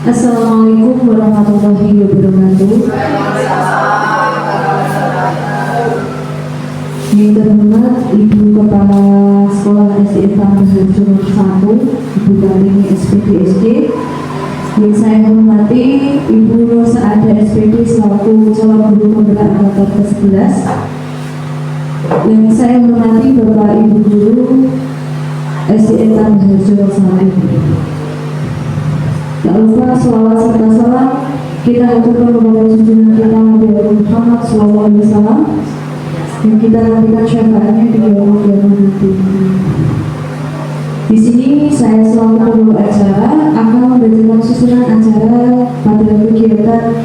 Assalamualaikum warahmatullahi wabarakatuh. Yang terhormat Ibu Kepala Sekolah SD Tambahan Jurul 1, Ibu Kartini SPD SD. Yang saya hormati Ibu Nur Saada SPD selaku calon guru penggerak angkatan ke-11. Yang saya hormati Bapak Ibu Guru SD Tambahan Jurul 1. Tak lupa sholawat serta salam kita aturkan kepada junjungan kita Nabi Muhammad SAW yang kita nantikan syafaatnya di yaumul qiyamah nanti. Di sini saya selaku pembawa acara akan membacakan susunan acara pada kegiatan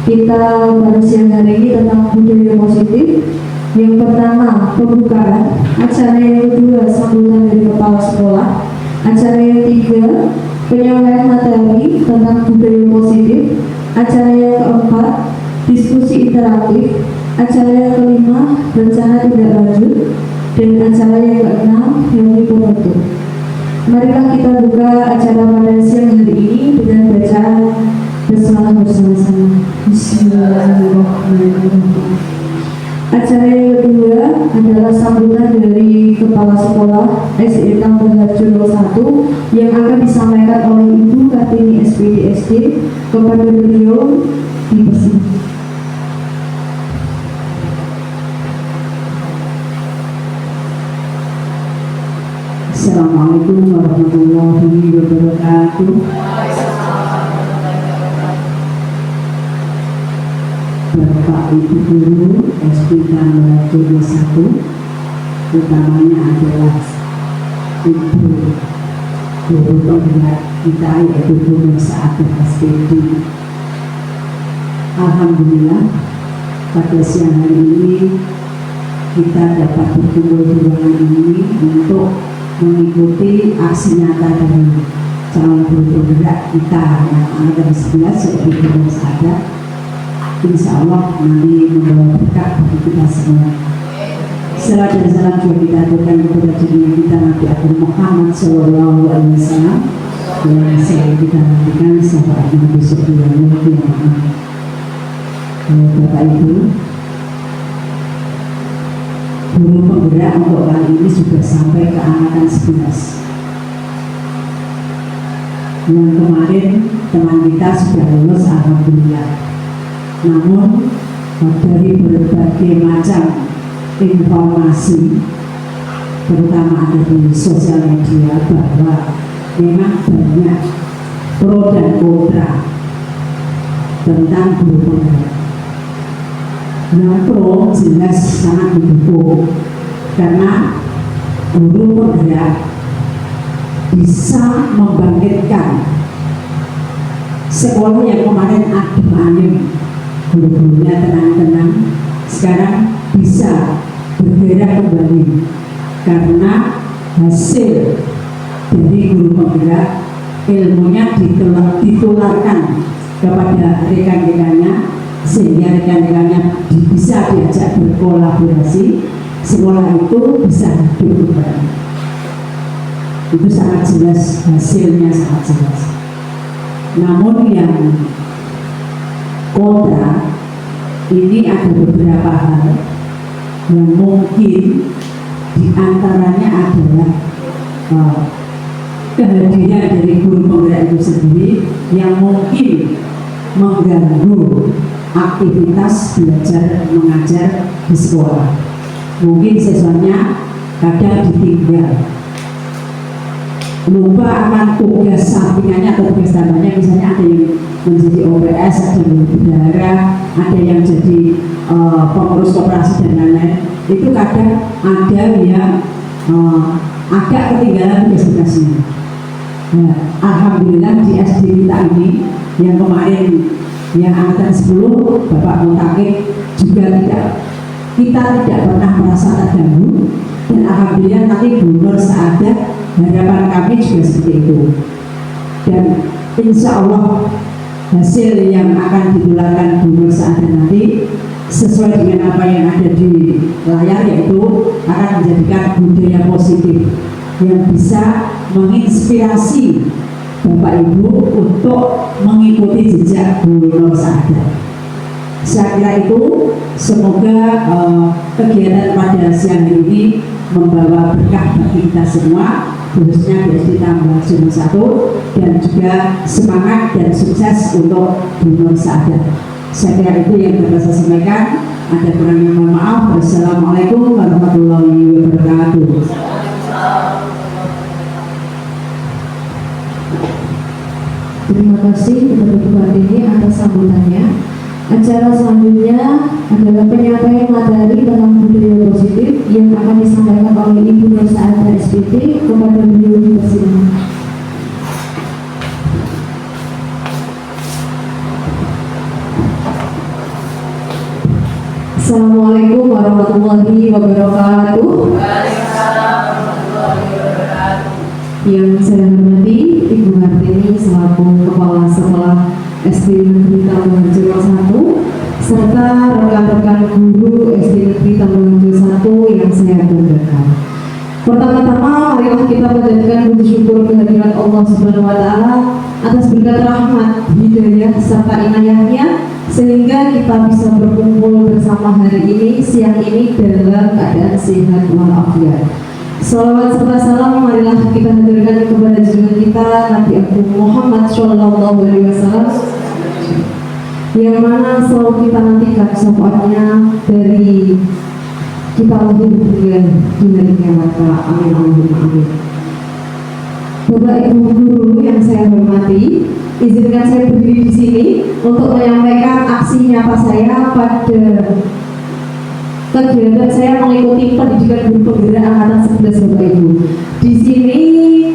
kita pada siang hari ini tentang budaya positif. Yang pertama pembukaan, acara yang kedua sambutan dari kepala sekolah, acara yang ketiga penyampaian materi tentang budaya positif, acara yang keempat diskusi interaktif, acara yang kelima rencana tindak lanjut, dan acara yang keenam yang foto. Marilah kita buka acara pada siang hari ini dengan bacaan basmalah bersama-sama. Bismillahirrahmanirrahim. Acara yang kedua adalah sambutan dari Kepala Sekolah SD Tambahan Jurul 1 yang akan disampaikan oleh Ibu Kartini SPD SD. Kepada beliau dipersilakan. Assalamualaikum warahmatullahi wabarakatuh. Bapak Ibu Guru SD Tambahan Jurul 1, utamanya adalah Ibu Guru penggerak kita yaitu Bu Nur Saada SPD. Alhamdulillah pada siang hari ini kita dapat berkumpul di ruangan ini untuk mengikuti aksi nyata dari calon guru penggerak kita yang angkatan 11 yaitu Bu Nur Saada. Insya Allah nanti membawa berkah bagi kita semua. Salam dan salam juga kita aturkan kepada junjungan kita Nabi Muhammad SAW yang saya kita nantikan syafaatnya besok di yaumul qiyamah. Bapak Ibu, guru penggerak untuk kali ini sudah sampai ke angkatan 11. Yang kemarin teman kita sudah lulus, alhamdulillah. Namun dari berbagai macam informasi, terutama ada di sosial media, bahwa memang banyak pro dan kontra tentang guru penggerak. Nah, pro jelas sangat mendukung karena guru penggerak bisa membangkitkan sekolah yang kemarin adem ayem, guru-gurunya tenang-tenang, sekarang bisa bergerak kembali karena hasil dari guru penggerak ilmunya ditularkan kepada rekan-rekannya sehingga rekan-rekannya bisa diajak berkolaborasi, sekolah itu bisa hidup kembali. Itu sangat jelas, hasilnya sangat jelas. Namun yang kontra ini ada beberapa hal yang mungkin diantaranya adalah kehadiran dari guru penggerak itu sendiri yang mungkin mengganggu aktivitas belajar mengajar di sekolah. Mungkin siswanya kadang ditinggal, lupa akan tugas sampingannya atau tugas tambahnya, misalnya ada yang menjadi OPS, ada yang bendahara, ada yang jadi pengurus koperasi dan lain-lain. Itu kadang ada yang agak ketinggalan tugas-tugasnya. Nah, alhamdulillah di SD kita ini yang kemarin yang angkatan 10 Bapak Muntakib juga kita tidak pernah merasa terganggu, dan alhamdulillah nanti Bu Nur Saada harapan kami juga seperti itu, dan insya Allah hasil yang akan ditularkan Bu Nur Saada nanti sesuai dengan apa yang ada di layar, yaitu akan menjadikan budaya positif yang bisa menginspirasi Bapak Ibu untuk mengikuti jejak Bu Nur Saadat. Saya kira itu, semoga kegiatan pada siang hari ini membawa berkah bagi kita semua, khususnya di SD Tambahan Jumlah 1, dan juga semangat dan sukses untuk Bu Nur Saadat. Saya kira itu yang dapat saya sampaikan. Ada kurangnya mohon maaf. Wassalamualaikum warahmatullahi wabarakatuh. Terima kasih kepada Bu Kartini atas sambutannya. Acara selanjutnya adalah penyampaian materi tentang budaya positif yang akan disampaikan oleh Ibu Nur Saadat SPT kepada beliau dipersilakan. Assalamualaikum warahmatullahi wabarakatuh. Yang saya hormati Ibu Kartini selaku Kepala Sekolah SD Negeri Tambahan Jumlah 1 serta rekan-rekan guru SD Negeri Tambahan Jumlah 1 yang saya banggakan. Pertama-tama marilah kita panjatkan puji syukur kehadiran Allah Subhanahu wa taala atas berkat rahmat, hidayah serta inayahnya sehingga kita bisa berkumpul bersama hari ini, siang ini dalam keadaan sehat walafiat. Salawat serta salam marilah kita haturkan kepada junjungan kita Nabi Agung Muhammad Shallallahu Alaihi Wasallam, yang mana selalu kita nantikan syafaatnya dari kita lahir hingga di hari kiamat. Amin Allahumma amin. Bapak Ibu guru yang saya hormati, izinkan saya berdiri di sini untuk menyampaikan aksi nyata saya pada kegiatan saya mengikuti pendidikan guru penggerak angkatan 11 Bapak Ibu. Di sini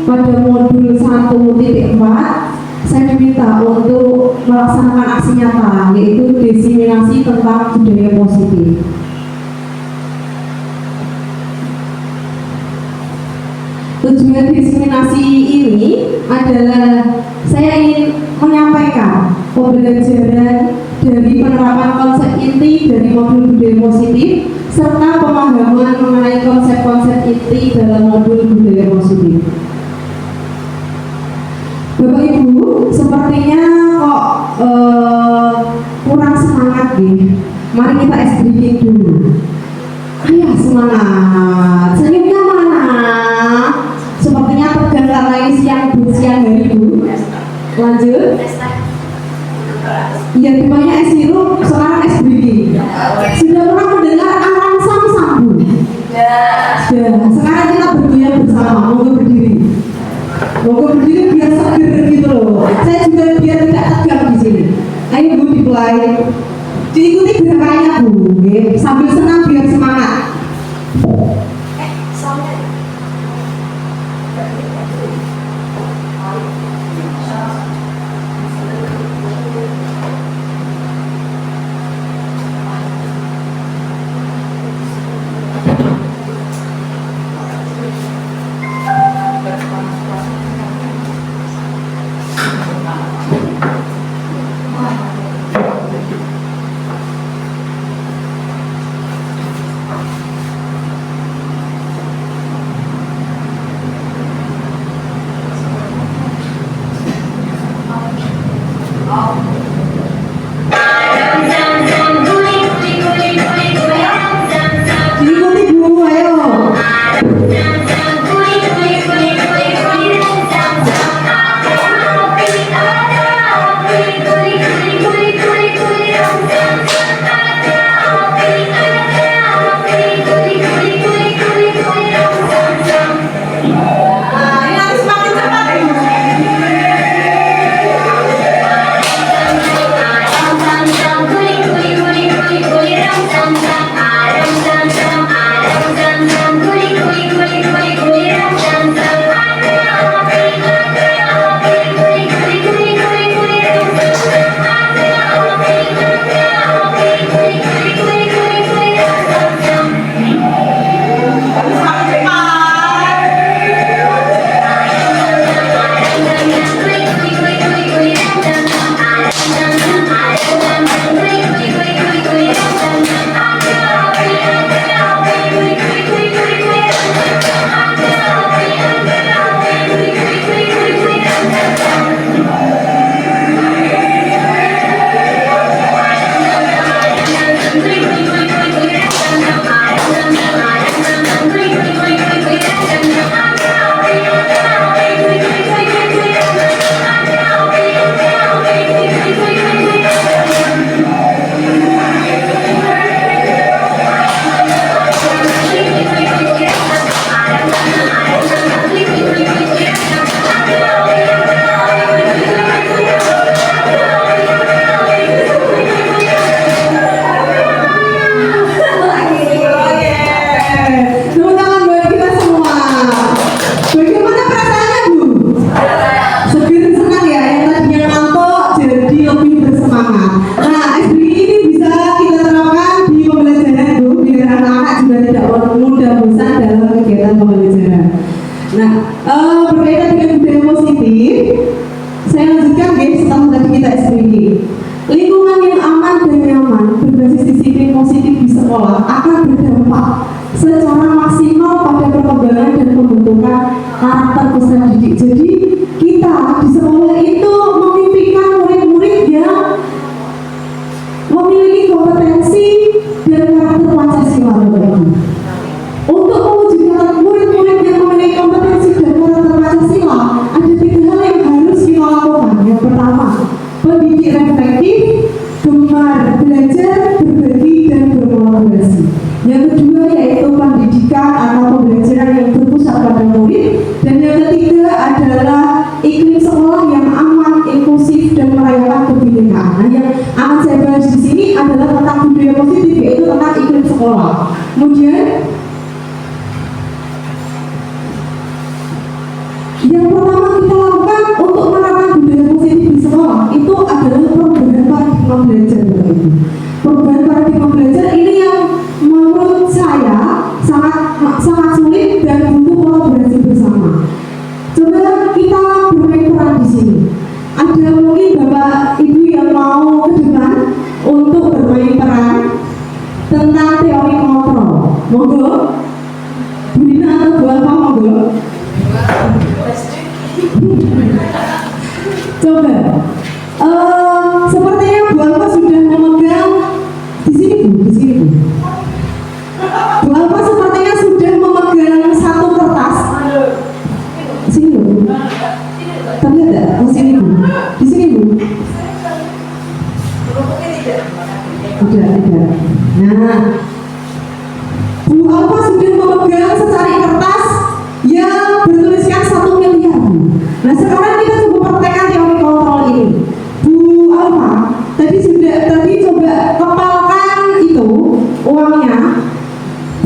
pada modul 1.4 saya diminta untuk melaksanakan aksi nyata, yaitu diseminasi tentang budaya positif. Tujuan diseminasi ini adalah saya ingin menyampaikan pembelajaran dari penerapan konsep inti dari modul budaya positif serta pemahaman mengenai konsep-konsep inti dalam modul budaya positif. Bapak Ibu, sepertinya kok kurang semangat nih. Mari kita ice breaking dulu. Ayo semangat, senyumnya mana? Sepertinya tegang karena ini siang hari Bu. Lanjut. Iya, temanya es sirup, sekarang es breaking. Sudah pernah mendengar aransam sambu? Sudah. Sekarang kita bergoyang bersama. Monggo berdiri biar seger gitu loh. Saya juga biar tidak tegang di sini. Ayo Bu, dimulai. Diikuti gerakannya Bu, sambil senang biar semangat. Nah, berkaitan dengan budaya positif, saya lanjutkan guys setelah tadi kita SPG. Lingkungan yang aman dan nyaman berbasis disiplin positif di sekolah akan berdampak secara maksimal pada perkembangan dan pembentukan karakter peserta didik. Jadi kita di sekolah itu memimpikan murid-murid yang memiliki kompetensi dan karakter Pancasila. Untuk mewujudkan murid-murid yang memiliki kompetensi dan karakter Pancasila, ada 3 hal yang harus kita lakukan. Yang pertama, pendidik reflektif, gemar belajar, berbagi, dan berkolaborasi. Yang kedua yaitu pendidikan atau pembelajaran yang berpusat pada murid. Dan yang ketiga adalah iklim sekolah yang aman, inklusif, dan merayakan kebinekaan. Nah, yang akan saya bahas di sini adalah tentang budaya positif, yaitu tentang iklim sekolah. Kemudian yang pertama kita lakukan untuk menerapkan budaya positif di sekolah itu adalah perubahan paradigma belajar. Perubahan paradigma belajar ini yang menurut saya sangat sulit dan butuh kolaborasi bersama. Coba kita bermain peran di sini. Ada mungkin bapak ibu yang mau ke depan untuk bermain peran tentang teori kontrol. Monggo, Bu Dina atau Bu Alfa, monggo. Coba, sepertinya Bu Alfa sudah memegang di sini Bu. Bu Alfa sepertinya sudah memegang satu kertas. Sini Bu. Terlihat tidak? Oh sini Bu. Di sini Bu. Tidak. Nah, Bu Alfa sudah memegang secari kertas yang bertuliskan 1 miliar. Nah sekarang kita coba praktekkan teori kontrol ini. Bu Alfa, tadi coba kepalkan itu uangnya.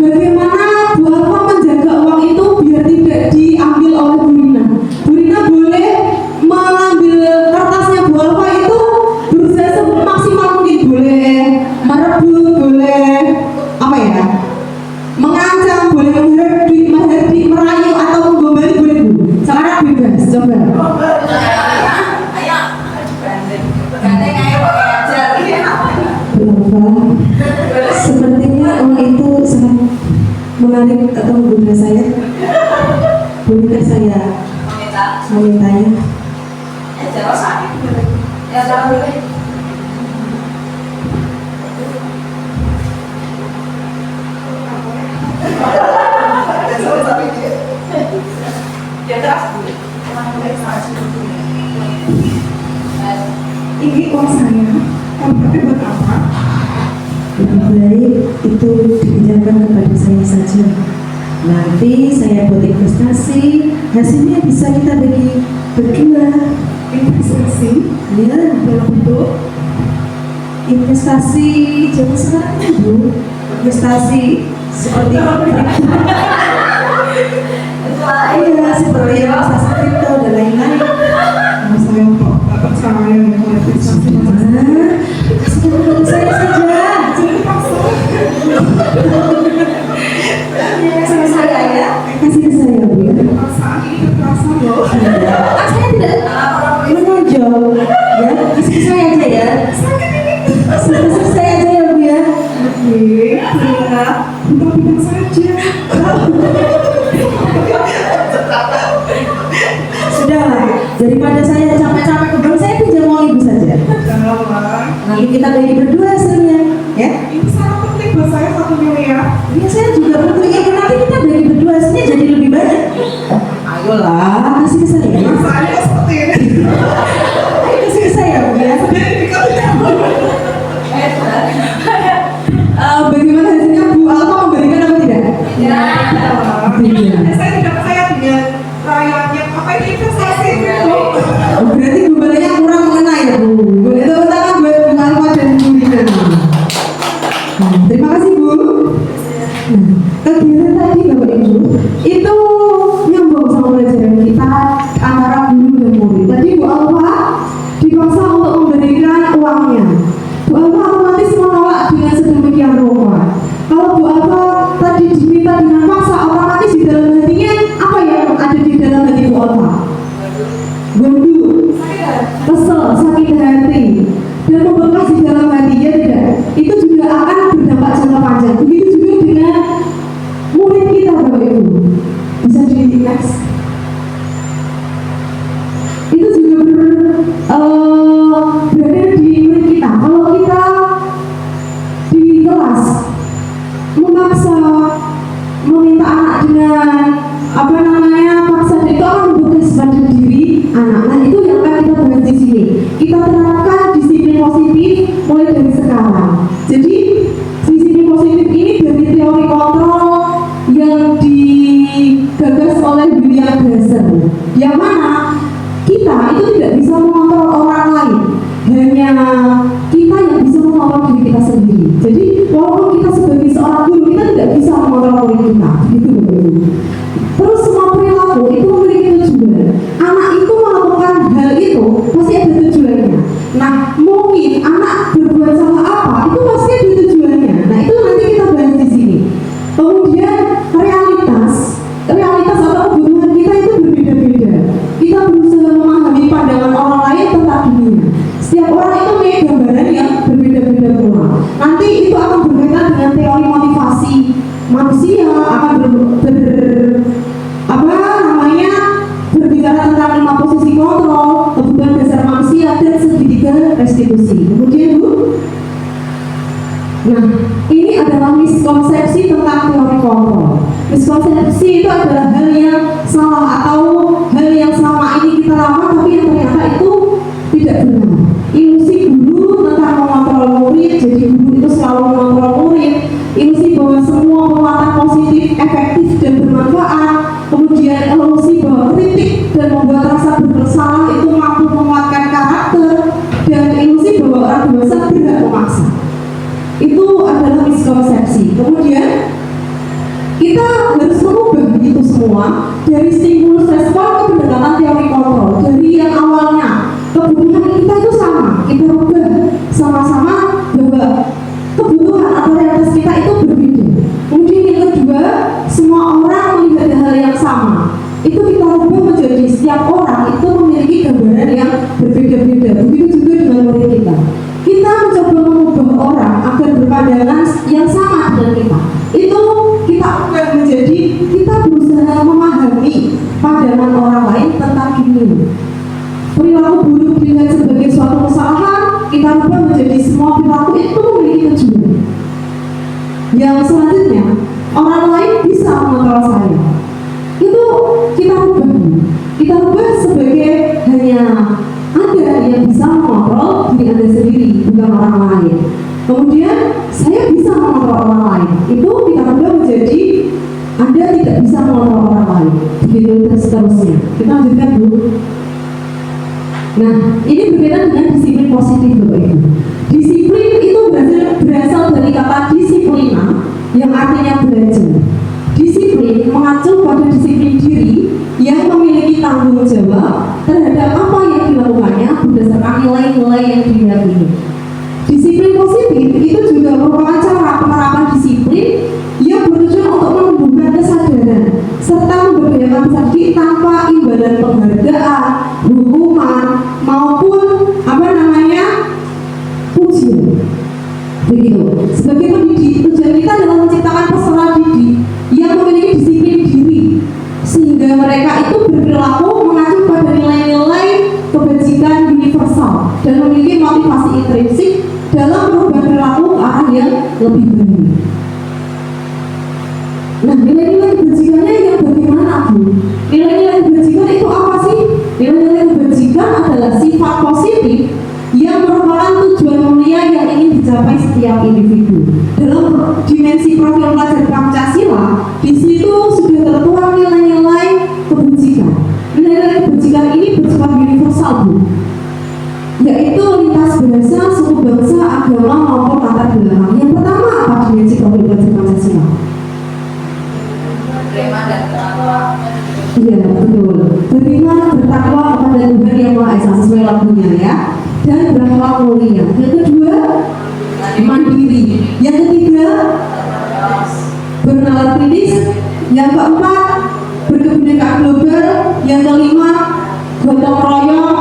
Bagaimana Bu Alfa menjaga uang itu biar tidak diambil oleh Bu Rina? Bu Rina boleh mengambil kertasnya Bu Alfa itu berusaha semaksimal mungkin, boleh merebut, boleh apa ya? Mengancam, boleh menghardik, merayu atau menggombali, boleh Bu. Sekarang bebas, coba. Sepertinya orang itu sangat menarik atau menggoda saya. Bolehkah saya memintanya? Ini uang saya, kamu buat apa? Lebih baik itu dipinjamkan kepada saya saja. Nanti saya buat investasi, hasilnya bisa kita bagi berdua. Investasi Ya, dalam bentuk investasi jangan sekarang Bu. Investasi seperti iya, seperti investasi kripto dan lain-lain. saya kok gak percaya dengan investasi. Kasih kepada saya saja. Kasih saya ya. Kasih ke saya Bu. Perasaan ini kekerasan loh. Saya tidak menonjol ya. Kasih ke saya aja ya. Kasih ke saya aja ya Bu ya. Oke, untuk bilang saja. Sudahlah, daripada saya capek-capek ke bank, saya pinjam uang Ibu saja. Nanti kita bagi berdua hasilnya, ya. Ini sangat penting buat saya 1 miliar. Ya saya juga butuh itu, nanti kita bagi berdua hasilnya jadi lebih banyak. Ayolah, kasih ke saya. Perasaannya seperti ini. Ayo kasih ke saya, Bu ya. Bagaimana hasilnya Bu Alfa memberikan apa tidak? Tidak. Saya tidak percaya dengan rayuannya. Apa ini investasi itu? Berarti gombalanya kurang mengena ya Bu. Boleh tepuk tangan buat Bu Alfa dan Bu Rina. Terima kasih Bu. UTS. Itu juga berada di murid kita. Kalau kita di kelas memaksa meminta anak dengan paksa itu akan membuat pada diri anak. Nah itu yang akan kita bahas di sini. Kita terapkan disiplin positif mulai dari sekarang. Jadi disiplin positif ini dari teori kontrol yang digagas oleh William Glasser, yang mana kita itu tidak bisa mengontrol orang lain, hanya kita yang bisa mengontrol diri kita sendiri. Jadi walaupun kita sebagai seorang guru, kita tidak bisa mengontrol murid kita, gitu begitu. Terus semua perilaku itu memiliki tujuan. Anak itu melakukan hal itu pasti ada tujuannya. Nah mungkin anak berbuat salah apa itu pasti ada tujuannya. Nah itu nanti kita bahas di sini. Kemudian realitas atau kebutuhan kita itu berbeda-beda. Kita berusaha memahami pandangan orang lain tentang dunia. Setiap orang itu punya gambaran yang berbeda-beda pula. Nanti itu akan berkaitan dengan teori motivasi manusia, akan berbicara tentang 5 posisi kontrol, kebutuhan dasar manusia, dan segitiga restitusi. Kemudian Bu, nah ini adalah miskonsepsi tentang teori kontrol. Miskonsepsi itu adalah hal yang salah atau hal yang selama ini kita lakukan tapi yang ternyata itu tidak benar. Ilusi guru tentang mengontrol murid, jadi guru itu selalu mengontrol murid. Ilusi bahwa semua penguatan positif, efektif dan bermanfaat. Kemudian ilusi bahwa kritik dan membuat rasa bersalah itu mampu menguatkan karakter, dan ilusi bahwa orang dewasa berhak memaksa. Itu adalah miskonsepsi. Kemudian kita harus mengubah itu semua dari stimulus respon ke pendekatan teori kontrol. Dari yang awalnya kebutuhan kita itu sama, kita ubah sama-sama bahwa kebutuhan atau realitas kita itu berbeda. Kemudian yang kedua, semua orang melihat hal yang sama. Itu kita ubah menjadi setiap orang itu memiliki gambaran yang berbeda-beda. Begitu juga dengan murid kita. Kita mencoba mengubah orang agar berpandangan yang sama dengan kita. Itu kita ubah menjadi kita berusaha memahami pandangan orang lain tentang dunia. Perilaku buruk dilihat sebagai suatu kesalahan, kita ubah menjadi semua perilaku itu memiliki tujuan. Yang selanjutnya, orang lain bisa mengontrol saya. Itu kita ubah sebagai hanya Anda yang bisa mengontrol diri Anda sendiri, bukan orang lain. Kemudian saya bisa mengontrol orang lain. Itu kita ubah menjadi Anda tidak bisa mengontrol orang lain. Begitu seterusnya. Kita lanjutkan dulu. Nah, ini berkaitan dengan disiplin positif, Bapak Ibu. Disiplin itu berasal dari kata disiplina, yang artinya belajar. Disiplin mengacu pada disiplin diri yang memiliki tanggung jawab terhadap apa yang dilakukannya berdasarkan nilai-nilai yang diyakini. Disiplin positif itu juga merupakan cara penerapan disiplin yang bertujuan untuk menumbuhkan kesadaran serta memberdayakan diri tanpa imbalan penghargaan, hukuman maupun pujian. Begitu. Sebagai pendidik, tujuan kita adalah menciptakan peserta didik yang memiliki disiplin diri, sehingga mereka itu berperilaku mengacu pada nilai-nilai kebajikan universal dan memiliki motivasi intrinsik dalam merubah perilaku ke arah yang lebih baik. Nah, nilai-nilai kebajikannya yang bagaimana, Bu? Nilai-nilai kebajikan itu apa sih? Nilai-nilai kebajikan adalah sifat positif yang merupakan tujuan mulia yang ingin dicapai setiap individu. Dalam dimensi profil pelajar Pancasila, di situ sudah tertuang nilai-nilai kebajikan. Nilai-nilai kebajikan ini bersifat universal, Bu, yaitu lintas bahasa, suku bangsa, agama maupun latar belakang. Yang pertama apa dimensi profil pelajar Pancasila? Beriman dan bertakwa. Iya, betul. Beriman, bertakwa kepada Tuhan Yang Maha Esa sesuai lagunya ya. Dan berakhlak mulia. Yang kedua, mandiri. Yang ketiga, bernalar kritis. Yang keempat, berkebinekaan global. Yang kelima, gotong royong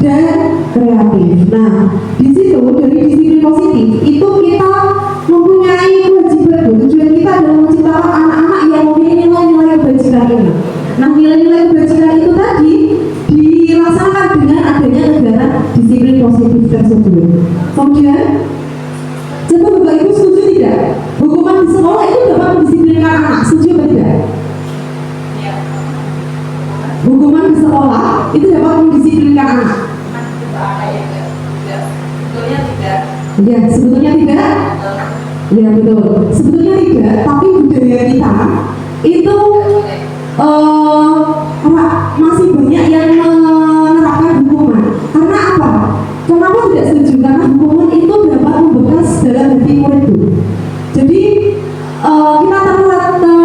dan kreatif. Nah, di situ dari disiplin positif itu kita mempunyai kewajiban. Tujuan kita adalah menciptakan anak-anak yang memiliki nilai-nilai kebajikan ini. Nah, nilai-nilai kebajikan itu tadi dilaksanakan dengan adanya kegiatan disiplin positif tersebut. Kemudian, coba Bapak Ibu setuju tidak? Hukuman di sekolah itu dapat mendisiplinkan anak, setuju atau tidak? Hukuman di sekolah itu dapat mendisiplinkan anak. Ya, sebetulnya tidak. Ya, betul. Sebetulnya tidak, tapi budaya kita itu masih banyak yang menerapkan hukuman. Karena apa? Kenapa tidak setuju? Karena hukuman itu dapat membekas dalam hati murid itu. Jadi kita terlalu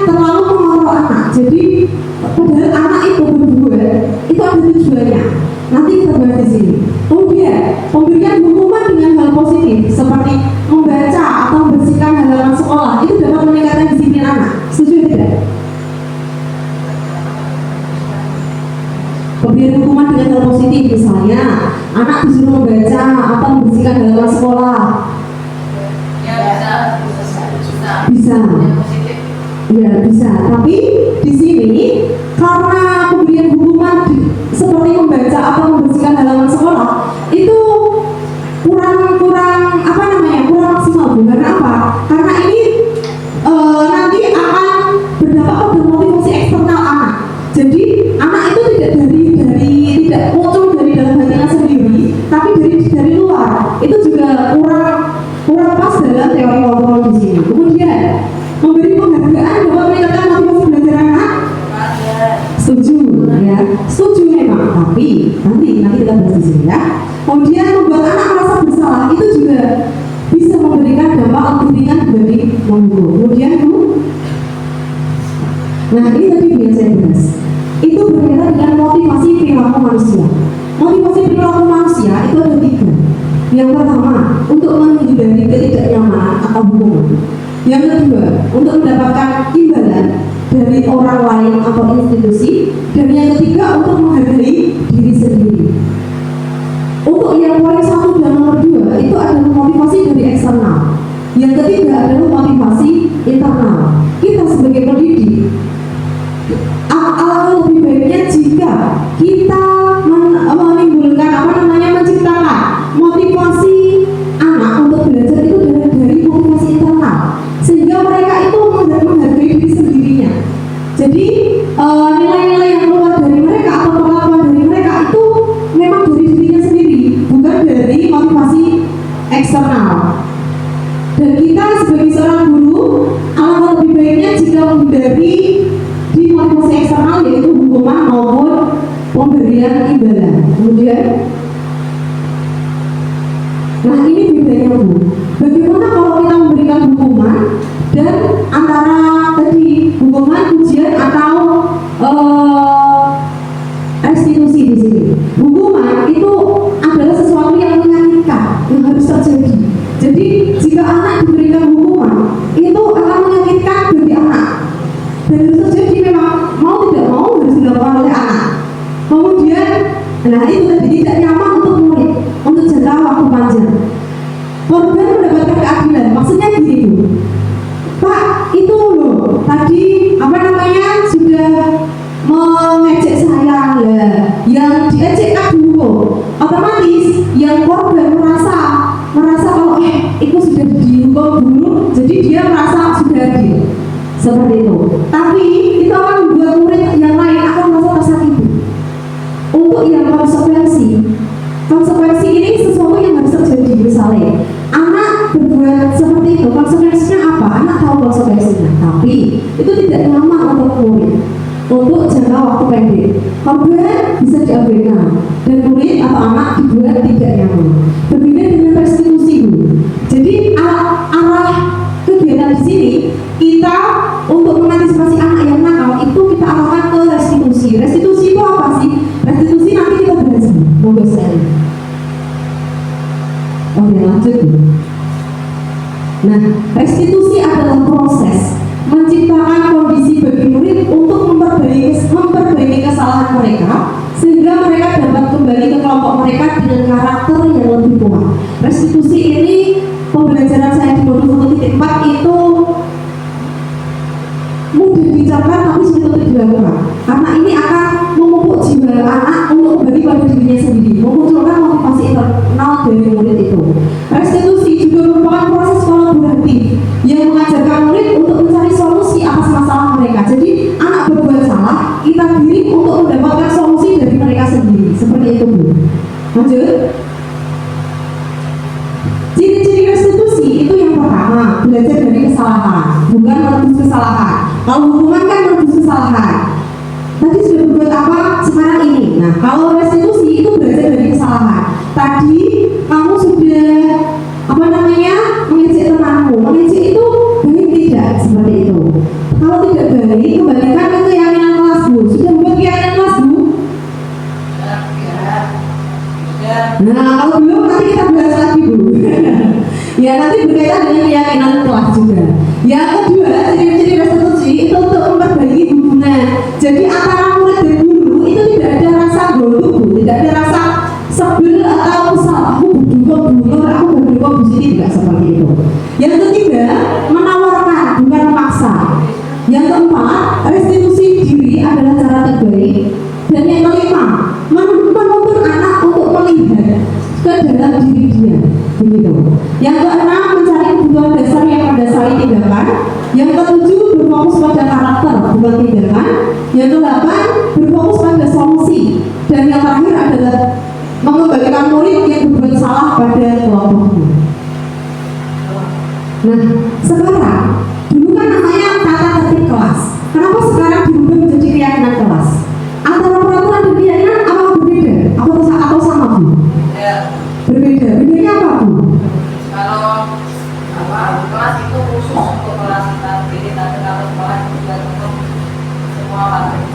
mengontrol anak. Jadi padahal anak itu berbuat itu ada tujuannya. Nanti kita bahas di sini. Kemudian pemberian hukuman dengan hal positif seperti membaca atau membersihkan halaman sekolah itu dapat meningkatkan disiplin anak. Setuju tidak? Pemberian hukuman dengan hal positif, misalnya anak disuruh membaca atau membersihkan halaman sekolah. Bisa. Ya bisa. Tapi di sini karena pemberian hukuman seperti membaca atau membersihkan halaman sekolah itu kurang maksimal. Karena apa? Karena ini nanti akan berdampak pada motivasi eksternal anak. Jadi anak itu tidak muncul dari dalam hatinya sendiri, tapi dari luar. Itu juga kurang pas dalam teori kontrol di sini. Kemudian memberi penghargaan dapat meningkatkan motivasi belajar anak. Setuju, ya. Setuju memang, tapi nanti kita bahas di sini ya. Kemudian membuat anak merasa bersalah itu juga bisa memberikan dampak lebih ringan dibanding menghukum. Kemudian nah ini tadi yang saya bahas. Itu berkaitan dengan motivasi perilaku manusia. Motivasi perilaku manusia itu ada 3. Yang pertama, untuk menghindari ketidaknyamanan atau hukuman. Yang kedua, untuk mendapatkan imbalan dari orang lain atau institusi. Dan yang ketiga, untuk menghargai diri sendiri. Untuk yang poin 1 dan nomor 2 itu adalah motivasi dari eksternal. Yang ketiga adalah motivasi internal. Kita sebagai pendidik, alangkah lebih baiknya jika kita menciptakan motivasi anak untuk belajar itu dari motivasi internal, sehingga mereka itu menghargai diri sendirinya. Jadi nilai-nilai yang keluar dari mereka atau perlakuan dari mereka itu memang dari dirinya sendiri, bukan dari motivasi eksternal. Dan kita sebagai seorang guru alangkah lebih baiknya jika menghindari di motivasi eksternal, yaitu hukuman maupun pemberian imbalan. Kemudian, nah ini bedanya Bu. Bagaimana kalau kita memberikan hukuman dan antara tadi hukuman, ujian atau restitusi di sini. Hukuman itu adalah sesuatu yang menyakitkan, yang harus terjadi. Jadi jika anak diberikan hukuman itu akan menyakitkan bagi anak. Dan itu terjadi memang mau tidak mau harus dilakukan oleh anak. Kemudian, nah itu tadi tidak nyaman untuk murid untuk jangka waktu panjang. Korban mendapatkan keadilan, maksudnya gini Bu. Pak, itu loh tadi sudah mengejek saya lah. Yang diejek kan dihukum. Otomatis yang korban merasa kalau itu sudah dihukum dulu, jadi dia merasa sudah adil. Seperti itu. Tapi itu akan membuat murid yang lain akan merasa tersakiti. Untuk yang konsekuensi ini sesuatu yang harus terjadi. Misalnya anak berbuat seperti itu, konsekuensinya apa? Anak tahu konsekuensinya, tapi itu tidak nyaman untuk murid untuk jangka waktu pendek. Korban bisa diabaikan dan murid atau anak dibuat tidak nyaman. Berbeda dengan restitusi Bu. Jadi arah kegiatan di sini kita untuk mengantisipasi anak yang nakal itu kita arahkan ke restitusi. Restitusi itu apa sih? Restitusi nanti kita bahas. Monggo sekali. Oke, lanjut. Nah, restitusi adalah proses menciptakan kondisi bagi murid untuk memperbaiki kesalahan mereka sehingga mereka dapat kembali ke kelompok mereka dengan karakter yang lebih kuat. Restitusi ini pembelajaran saya di modul 1.4 itu mudah diucapkan tapi Lanjut. Ciri-ciri restitusi itu yang pertama, belajar dari kesalahan, bukan menebus kesalahan. Kalau hukuman kan menebus kesalahan. Tadi sudah berbuat apa, sekarang ini. Nah, kalau restitusi itu belajar dari kesalahan. Tadi kamu sudah mengejek temanmu, mengejek itu baik tidak seperti itu. Kalau tidak baik, kembalikan ke keyakinan kelasmu. Sudah membuat keyakinan kelasmu? Nah, kalau belum nanti kita bahas lagi Bu. Ya, nanti berkaitan dengan keyakinan kelas juga. Yang kedua, ciri-ciri restitusi itu untuk memperbaiki hubungan. Jadi antara murid dan guru itu tidak ada rasa golok, tidak ada rasa sebel atau kesal. Aku berdua di sini tidak seperti itu. Yang ketiga, menawarkan bukan memaksa. Yang keempat, restitusi diri adalah cara terbaik. Dan yang kelima, menuntun anak untuk melihat ke dalam diri dia, begitu. Yang keenam, mencari kebutuhan dasar yang mendasari tindakan. Yang ketujuh, berfokus pada karakter bukan tindakan. Yang kedelapan, berfokus pada solusi. Dan yang terakhir adalah mengembalikan murid yang berbuat salah pada kelompoknya. Nah, sekarang dulu kan namanya tata tertib kelas. Kenapa sekarang diubah menjadi keyakinan kelas? Antara peraturan dan keyakinan apa berbeda? Atau sama Bu? Ya. Berbeda. Bedanya apa Bu? Kalau kelas itu khusus untuk kelas kita, jadi kalau sekolah itu juga untuk semua kelas.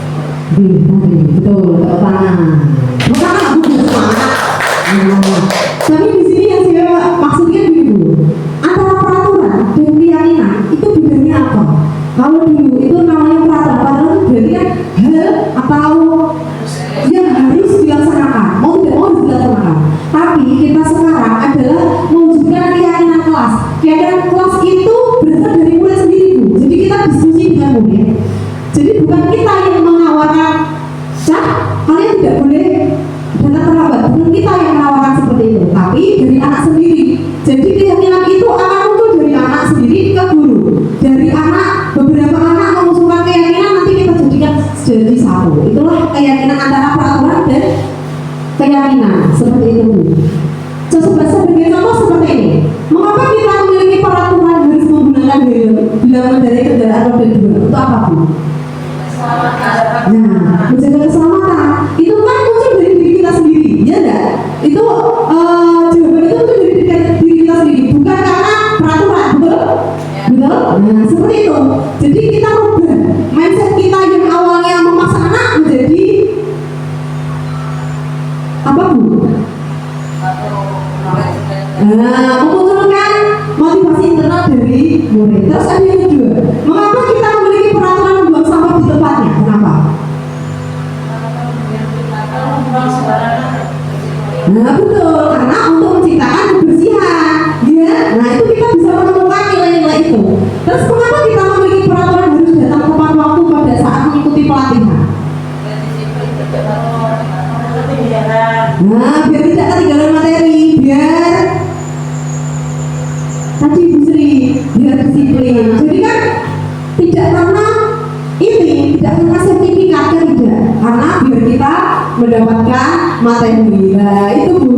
Betul, tepuk tangan. Bukan aku semangat. Tapi di sini yang saya maksudnya gini Bu, antara peraturan dan keyakinan itu bedanya apa? Kalau dulu itu namanya peraturan berarti kan hal atau yang harus dilaksanakan, mau tidak mau harus dilaksanakan. Tapi kita sekarang adalah mewujudkan keyakinan kelas. Keyakinan kelas itu berasal dari murid sendiri Bu. Jadi kita diskusi dengan murid. Jadi bukan kita yang menawarkan, kalian tidak boleh datang terlambat. Bukan kita yang menawarkan seperti itu, tapi dari anak sendiri. Jadi keyakinan itu akan muncul dari anak sendiri ke guru. Dari anak, beberapa anak mengusulkan keyakinan, nanti kita jadikan jadi satu. Itulah keyakinan antara peraturan dan keyakinan. Seperti itu Bu. Sebagai contoh seperti ini. Mengapa kita memiliki peraturan harus menggunakan helm bila mengendarai kendaraan roda 2? Untuk apa Bu? Nah, menjaga keselamatan itu kan muncul dari diri kita sendiri, ya enggak? Itu jawaban itu muncul dari diri kita sendiri, bukan karena peraturan, betul? Betul? Nah, seperti itu. Jadi kita rubah mindset kita yang awalnya memaksa anak menjadi apa Bu? Memunculkan motivasi internal dari murid. Terus ada yang kedua, mengapa kita memiliki peraturan membuang sampah di tempatnya? Kenapa? Nah betul, karena untuk menciptakan kebersihan, ya. Nah itu kita bisa menemukan nilai-nilai itu. Terus mengapa kita memiliki peraturan harus datang tepat waktu pada saat mengikuti pelatihan? Nah biar tidak ketinggalan materi, biar tadi Bu Sri, biar disiplin. Jadi kan tidak karena ini, tidak karena sertifikat kan tidak, karena biar kita mendapatkan materi. Nah itu Bu.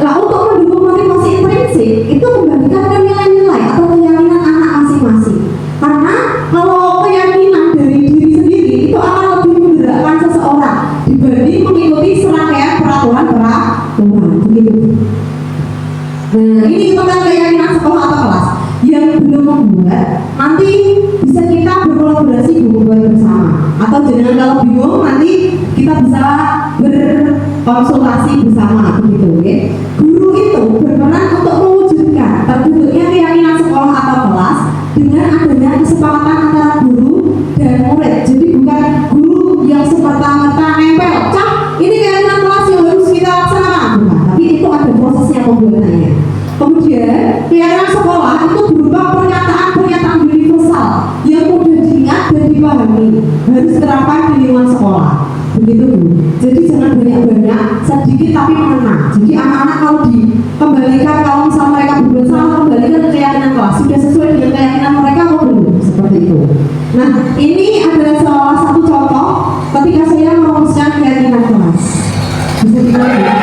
Nah untuk mendukung motivasi intrinsik itu kembalikan ke nilai-nilai atau keyakinan anak masing-masing. Karena kalau keyakinan dari diri sendiri itu akan lebih menggerakkan seseorang dibanding mengikuti serangkaian peraturan begitu. Nah ini tentang keyakinan sekolah atau kelas yang belum membuat, nanti bisa kita berkolaborasi buat bersama. Atau jangan kalau bingung nanti kita bisa berkonsultasi bersama begitu, oke? Guru itu berperan untuk mewujudkan terbentuknya keyakinan sekolah atau kelas dengan adanya kesepakatan antara guru dan murid. Jadi bukan guru yang serta-merta nempel, ini keyakinan kelas yang harus kita laksanakan, bukan. Tapi itu ada prosesnya pembuatannya. Kemudian keyakinan sekolah itu berupa pernyataan-pernyataan universal yang mudah diingat dan dipahami, harus terapkan di lingkungan sekolah. Begitu Bu. Jadi jangan banyak-banyak, sedikit tapi mengena. Jadi anak-anak kalau dikembalikan, kalau misalnya mereka berbuat salah, kembalikan ke keyakinan kelas. Sudah sesuai dengan keyakinan mereka atau belum? Seperti itu. Nah, ini adalah salah satu contoh ketika saya merumuskan keyakinan kelas. Bisa dilihat ya.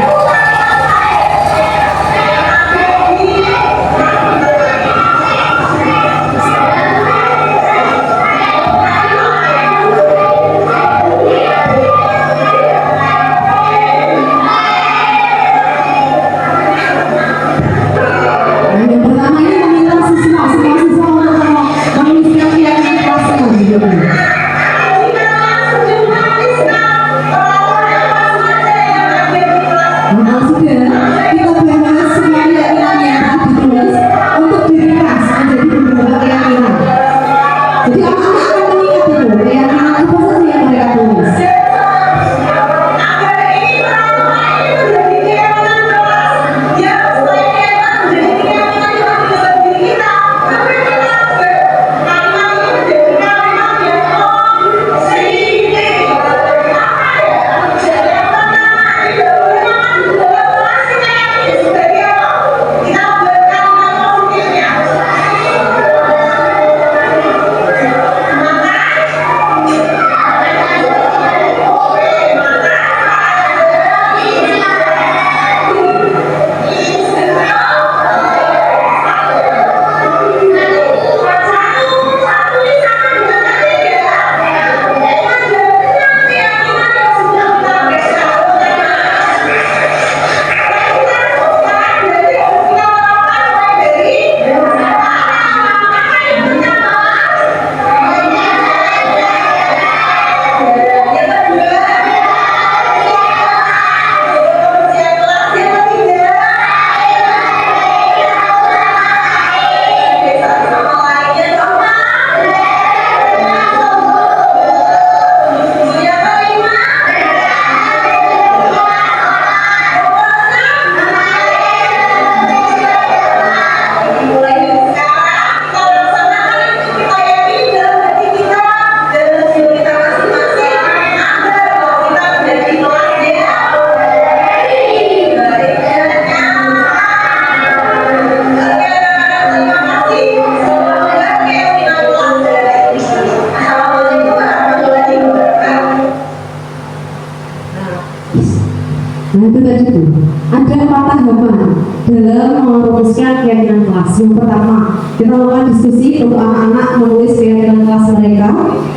Nah itu tadi tuh, ada 4 tahapan dalam merumuskan keyakinan kelas. Yang pertama, kita lakukan diskusi untuk anak-anak menulis keyakinan kelas mereka.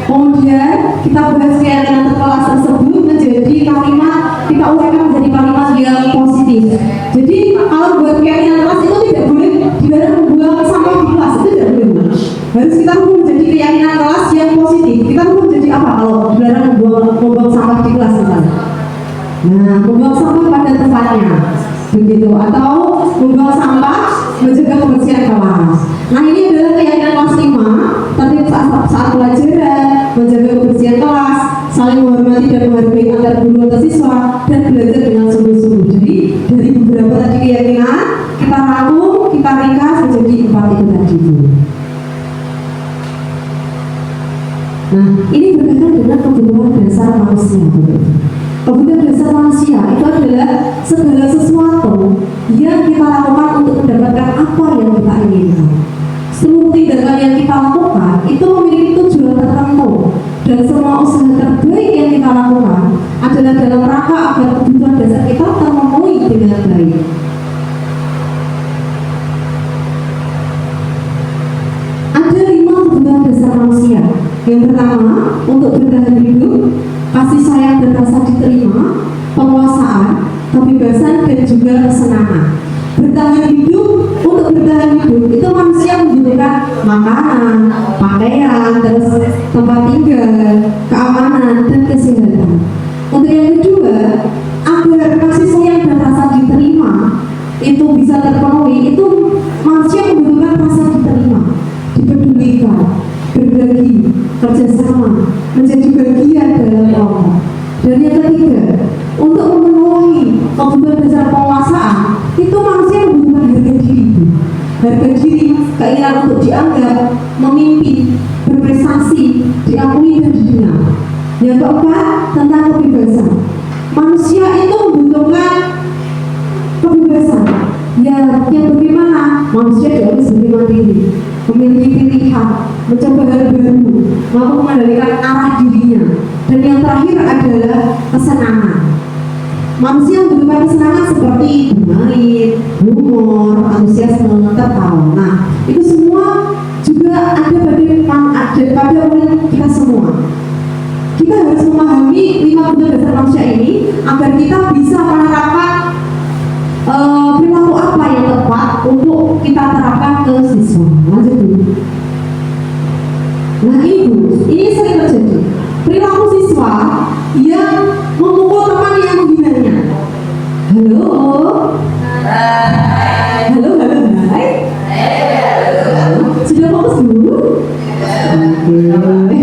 Kemudian kita bahas keyakinan kelas tersebut menjadi kalimat, kita uraikan menjadi kalimat yang positif. Jadi kalau buat keyakinan kelas itu tidak boleh dilarang membuang sampah di kelas, itu tidak boleh. Harus kita rubah menjadi keyakinan kelas yang positif. Kita rubah menjadi apa kalau dilarang membuang sampah di kelas misalnya? Nah, membuang sampah pada tempatnya, begitu, atau membuang sampah menjaga kebersihan kelas. Nah, ini adalah keyakinan kelas 5, tertib saat pelajaran, menjaga kebersihan kelas, saling menghormati dan menghargai antar guru antar siswa, dan belajar dengan sungguh-sungguh. Jadi dari beberapa tadi keyakinan kita rangkum, kita ringkas menjadi 4 itu tadi. Nah, ini berkaitan dengan kebutuhan dasar manusia. Kebutuhan dasar manusia itu adalah segala sesuatu yang kita lakukan untuk mendapatkan apa yang kita inginkan. Seluruh tindakan yang kita lakukan itu memiliki tujuan tertentu, dan semua usaha terbaik yang kita lakukan adalah dalam rangka agar kebutuhan dasar kita terpenuhi dengan baik. Ada 5 kebutuhan dasar manusia. Yang pertama, untuk bertahan hidup, kasih sayang dan rasa diterima, penguasaan, kebebasan, dan juga kesenangan. Bertahan hidup, untuk bertahan hidup itu manusia membutuhkan makanan, pakaian, terus tempat tinggal, keamanan, dan kesehatan. Untuk yang kedua, agar kasih sayang dan rasa diterima itu bisa terpenuhi, itu manusia membutuhkan rasa diterima, dipedulikan, berbagi, kerjasama, menjadi bagian dalam kelompok. Dan yang ketiga, untuk memenuhi kebutuhan dasar penguasaan, itu manusia membutuhkan harga diri. Harga diri, keinginan untuk dianggap, memimpin, berprestasi, diakui dan didengar. Yang keempat, tentang kebebasan. Manusia itu membutuhkan kebebasan. Yang bagaimana? Manusia harus lebih mandiri, memiliki pilihan, mencoba hal baru, mampu mengendalikan arah dirinya. Dan yang terakhir adalah kesenangan. Manusia membutuhkan kesenangan seperti bermain, humor, antusiasme, tertawa. Nah, itu semua juga ada pada kita semua. Kita harus memahami 5 kebutuhan dasar manusia ini agar kita bisa menerapkan perilaku apa yang tepat untuk kita terapkan ke siswa. Lanjut dulu. Nah ini sering terjadi perilaku siswa yang memukul teman yang menghinanya. Halo, halo, hai. Sudah fokus dulu? Oke.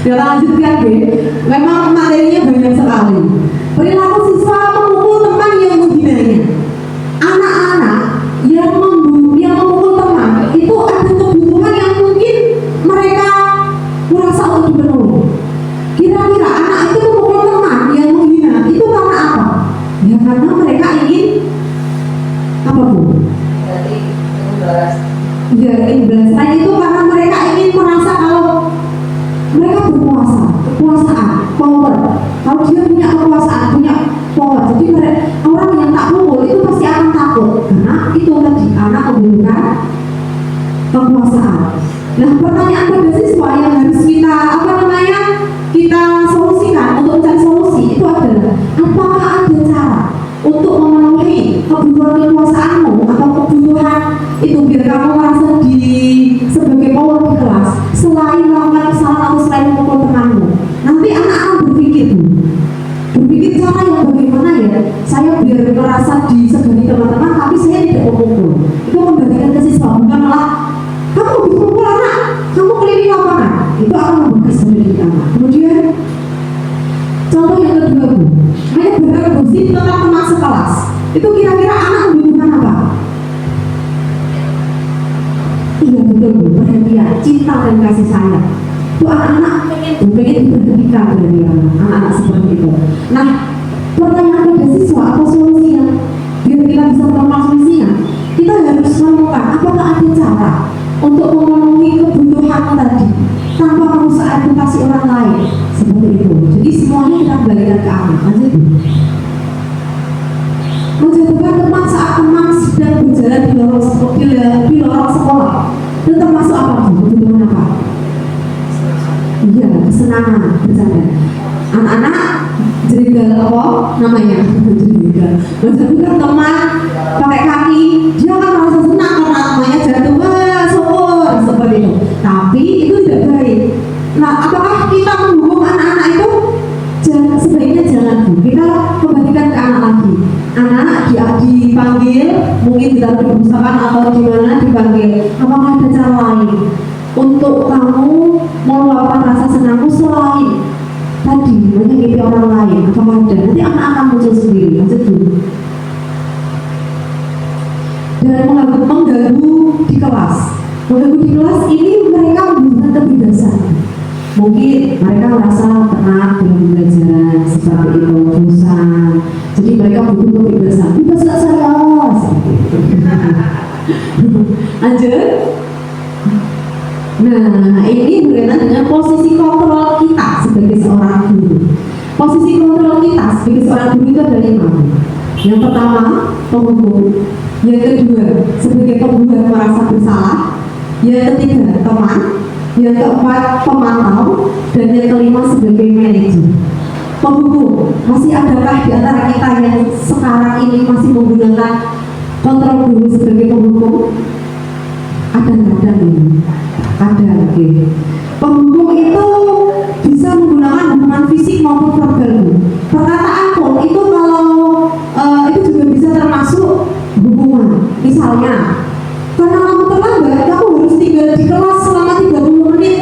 Kita lanjutkan deh. Memang materinya banyak sekali. Perilaku siswa memukul teman yang menghinanya. Anak-anak yang memukul teman itu ada kebutuhan yang mungkin mereka merasa untuk dipenuhi. Kira-kira anak itu memukul teman yang menghina itu karena apa? Ya karena mereka ingin apa bu? Ya ingin selain itu karena mereka ingin merasa kalau mereka berkuasa, kekuasaan, power. Kalau dia punya kekuasaan, punya power, jadi orang yang tak pukul itu pasti akan takut karena itu tadi anak membutuhkan kekuasaan. Nah, pertanyaan pada siswa yang harus kita solusikan untuk mencari solusi itu adalah apakah ada cara untuk memenuhi kebutuhan kekuasaanmu atau kebutuhan itu biar kamu merasa sebagai power di kelas selain melakukan kesalahan atau selain memukul temanmu. Nanti anak-anak berpikir cara yang bagaimana ya saya biar merasa disegani teman-teman tapi saya tidak memukul. Itu membagikan ke siswa, bukan malah kamu habis mukul anak, kamu keliling lapangan. Itu akan membuka sebenarnya di anak. Kemudian contoh yang kedua bu, hanya bergosip tentang teman sekelas. Itu kira-kira anak membutuhkan apa? Iya betul bu, perhatian, cinta dan kasih sayang. Itu anak-anak pengen diperhatikan dari anak-anak seperti itu. Nah, pertanyaan pada siswa apa solusinya? Biar kita bisa menemukan solusinya, kita harus menemukan apakah ada cara untuk memenuhi kebutuhan tadi tanpa merusak reputasi orang lain. seperti itu. Jadi semuanya kita kembalikan ke anak aja Bu. Menjatuhkan teman saat teman sedang berjalan di lorong sekolah itu termasuk apa Bu? Kebutuhan apa? Iya, kesenangan, bercanda. Anak-anak jerigal apa namanya? Jerigal. Menjatuhkan teman pakai kaki, dia kan merasa senang karena namanya jatuh, wah syukur seperti itu. Tapi itu tidak baik. Nah, apakah kita menghukum anak-anak itu? Sebaiknya jangan Bu. Kita kembalikan ke anak lagi. Anak dia dipanggil, mungkin ditaruh di perusahaan atau di mana dipanggil. Apakah ada cara lain untuk kamu meluapkan rasa senangmu selain tadi menyakiti orang lain? Apakah ada? Nanti anak akan muncul sendiri. Lanjut dulu. Dan mengganggu di kelas. Mengganggu di kelas ini mereka membutuhkan kebebasan. Mungkin mereka merasa tenang dalam pembelajaran seperti itu, bosan. Jadi mereka butuh kebebasan. Bebas gak saya? Lanjut. Nah, ini berkaitan dengan posisi kontrol kita sebagai seorang guru. Posisi kontrol kita sebagai seorang guru itu ada 5. Yang pertama, penghukum. Yang kedua, sebagai pembuat merasa bersalah. Yang ketiga, teman. Yang keempat, pemantau. Dan yang kelima, sebagai manajer. Penghukum, masih adakah di antara kita yang sekarang ini masih menggunakan kontrol guru sebagai penghukum? Ada ini? Ada, oke. Penghukum itu bisa menggunakan hukuman fisik maupun verbal. Perkataan pun itu kalau itu juga bisa termasuk hukuman. Misalnya, karena kamu terlambat, kamu harus tinggal di kelas selama 30 menit.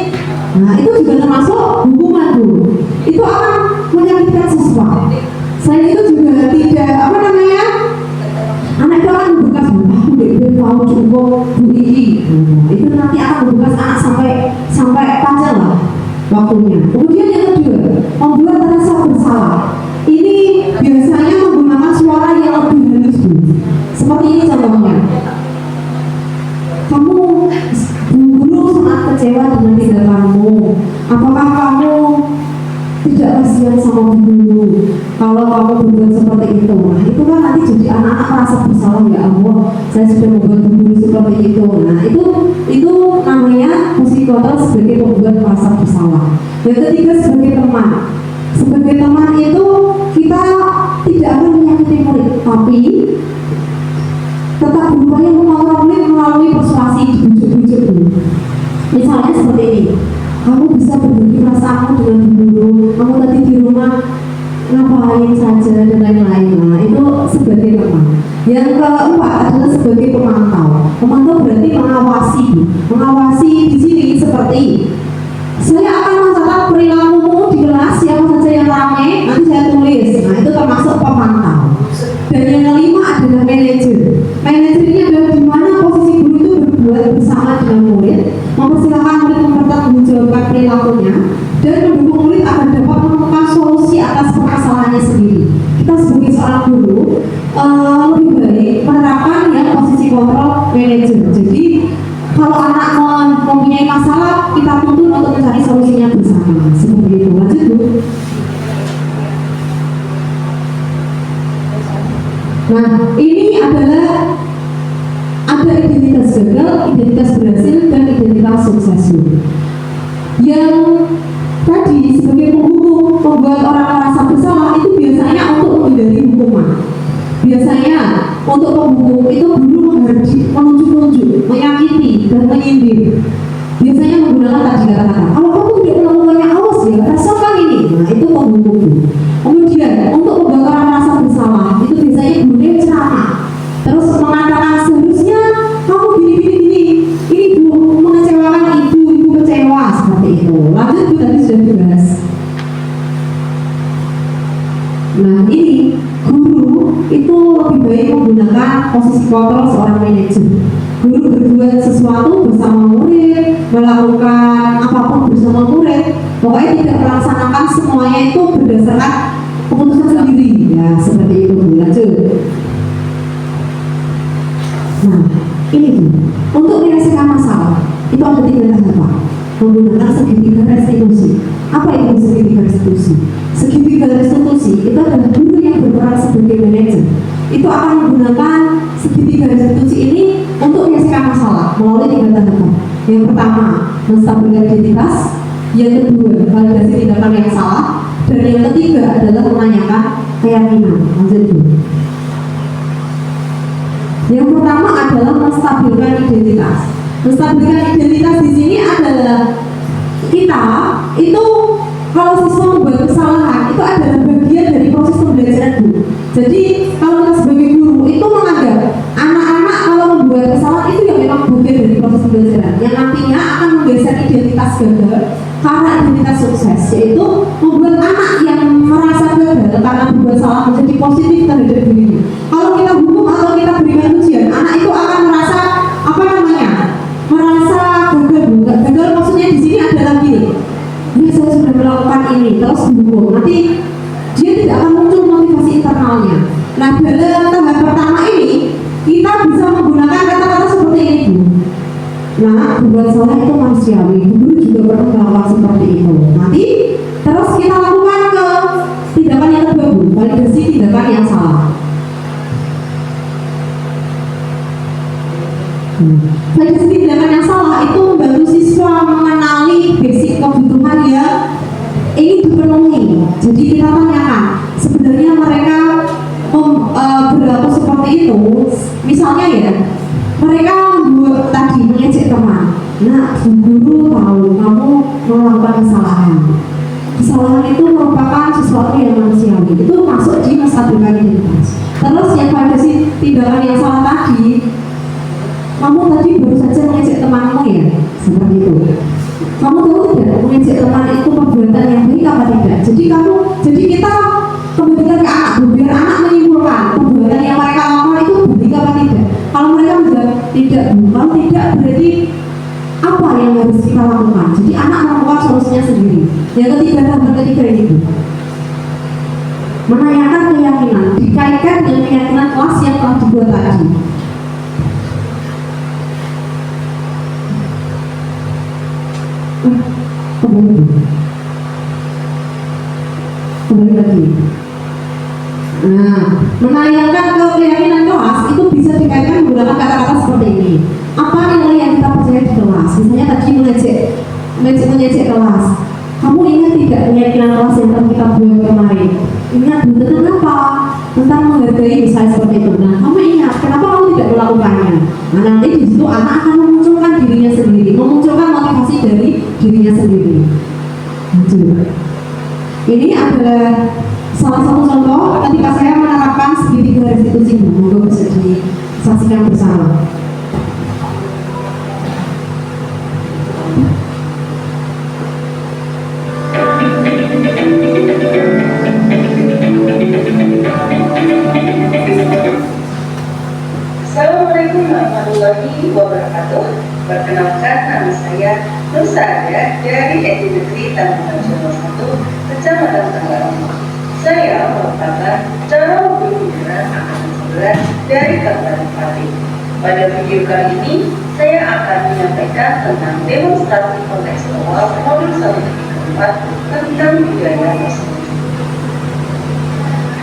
Nah, itu juga termasuk hukuman Bu. Itu akan menyakitkan siswa. Selain itu juga tidak, apa namanya? Anak itu akan membekas, aku tidak mau cukup Bu Iki. Itu nanti akan membekas anak sampai panjang lah waktunya. Kemudian yang kedua, membuat rasa bersalah. Ini biasanya menggunakan suara yang lebih halus Bu. Seperti ini contohnya. Kamu guru sangat kecewa dengan tindakanmu. Apakah kamu tidak kasihan sama guru kalau kamu berbuat seperti itu? Nah, itu kan nanti jadi anak-anak merasa bersalah, ya Allah, saya sudah membuat guru seperti itu. Nah, itu namanya psikotel sebagai pembuat merasa bersalah. Yang ketiga, sebagai teman. Sebagai teman itu kita tidak akan menyakiti murid, tapi tetap berupaya mengontrol melalui persuasi, dibujuk-bujuk dulu. Misalnya seperti ini, kamu bisa berbagi perasaanmu dengan guru, kamu tadi di rumah ngapain saja dan lain-lain. Nah, itu sebagai teman. Yang keempat adalah sebagai pemantau. Pemantau berarti mengawasi. Mengawasi di sini seperti saya akan mencatat perilakumu di kelas, siapa saja yang ramai, nanti saya tulis. Nah, itu termasuk pemantau. Dan yang kelima adalah manajer. Manajer ini adalah di mana posisi guru itu berbuat bersama dengan murid, mempersilahkan murid mempertanggungjawabkan perilakunya, dan mendukung murid agar dapat menemukan solusi atas permasalahannya sendiri. Kita sebagai seorang guru lebih baik menerapkan yang posisi kontrol manajer. Jadi kalau anak mempunyai masalah, kita tuntut untuk mencari solusinya bersama. Seperti itu. Lanjut Bu. Nah, ini adalah ada identitas gagal, identitas berhasil, dan identitas sukses. Yang tadi sebagai penghukum membuat orang merasa bersalah itu biasanya untuk menghindari hukuman. Biasanya untuk penghukum itu guru menunjuk-nunjuk, menyakiti dan menyindir. Biasanya menggunakan tadi kata-kata, kalau kamu tidak melakukannya, awas ya, rasakan ini. Nah, itu penghukum. Kemudian untuk membuat orang merasa bersalah itu biasanya gurunya ceramah, terus mengatakan seharusnya kamu gini, ini Bu mengecewakan ibu kecewa, seperti itu. Lanjut Bu, tadi sudah dibahas. Nah, ini guru itu lebih baik menggunakan posisi kontrol seorang manajer. Guru berbuat sesuatu bersama murid, melakukan apapun bersama murid, pokoknya tidak melaksanakan semuanya itu berdasarkan keputusan sendiri. Ya, seperti itu Bu. Lanjut. Nah, ini Bu, untuk menyelesaikan masalah itu ada 3 tahapan. menggunakan segitiga restitusi. Apa itu segitiga restitusi? Segitiga restitusi itu adalah guru yang berperan sebagai manajer. Itu akan menggunakan segitiga restitusi ini untuk menyelesaikan masalah melalui 3 tahapan. Yang pertama, menstabilkan identitas. Yang kedua, validasi tindakan yang salah. Dan yang ketiga adalah menanyakan keyakinan. Lanjut dulu. Yang pertama adalah menstabilkan identitas. Menstabilkan identitas di sini adalah kita itu kalau siswa membuat kesalahan itu adalah bagian dari proses pembelajaran guru. Jadi kalau kita sebagai guru itu menganggap anak-anak kalau membuat kesalahan itu yang memang bagian dari proses pembelajaran yang nantinya akan menggeser identitas gagal karena identitas sukses, yaitu membuat anak yang merasa gagal karena berbuat salah menjadi positif terhadap dirinya. Kalau kita hukum atau kita berikan ujian, anak itu akan merasa merasa gagal maksudnya di sini adalah gini. Ya, saya sudah melakukan ini terus dihukum, nanti dia tidak akan muncul motivasi internalnya. Nah, dalam tahap pertama ini kita bisa menggunakan kata-kata seperti ini, Bu. Nah, berbuat salah itu manusiawi, guru juga perlu melakukan seperti itu. Nanti terus kita lakukan ke tindakan yang kedua, Bu, validasi tindakan yang salah. Validasi tindakan yang salah itu membantu siswa mengenali basic kebutuhan yang ingin dipenuhi. Jadi kita tanyakan sebenarnya mereka berlaku seperti itu. Misalnya ya, mereka membuat tadi mengejek teman. Nah, guru tahu kamu melakukan kesalahan. Kesalahan itu merupakan sesuatu yang manusiawi. Itu masuk di menstabilkan identitas. Terus yang validasi tindakan yang salah tadi, kamu tadi baru saja mengejek temanmu ya, seperti itu. Kamu tahu tidak mengejek teman itu perbuatan yang baik apa tidak? Jadi kita kembalikan ke anak, biar anak menyimpulkan perbuatan yang mereka lakukan itu baik apa tidak. Kalau mereka menjawab tidak, bukan tidak, berarti apa yang harus kita lakukan? Jadi anak melakukan solusinya sendiri. Yang ketiga, tahap ketiga ini, menanyakan keyakinan, dikaitkan dengan keyakinan kelas yang telah dibuat tadi. Kembali lagi. Nah, menanyakan keyakinan kelas itu bisa dikaitkan menggunakan kata-kata seperti ini. Apa nilai yang kita percaya di kelas? Misalnya tadi mengejek kelas. Kamu ingat tidak keyakinan kelas yang telah kita buat kemarin? Ingat tentang apa? Tentang menghargai, misalnya seperti itu. Nah, kamu ingat kenapa kamu tidak melakukannya? Nah, nanti di situ anak akan memunculkan dirinya sendiri, memunculkan motivasi dari dirinya sendiri. Lanjut. Ini adalah salah satu contoh ketika saya menerapkan segitiga restitusi. Monggo bisa disaksikan bersama. Assalamualaikum warahmatullahi wabarakatuh. Perkenalkan, nama saya Nur Saada dari SD Negeri Tambungan Jono 1, Kecamatan Tanggaram. Saya merupakan calon guru pembinaan angkatan 11 dari Kabupaten Pati. Pada video kali ini, saya akan menyampaikan tentang demonstrasi kontekstual modul 1-4 tentang budaya Muslim.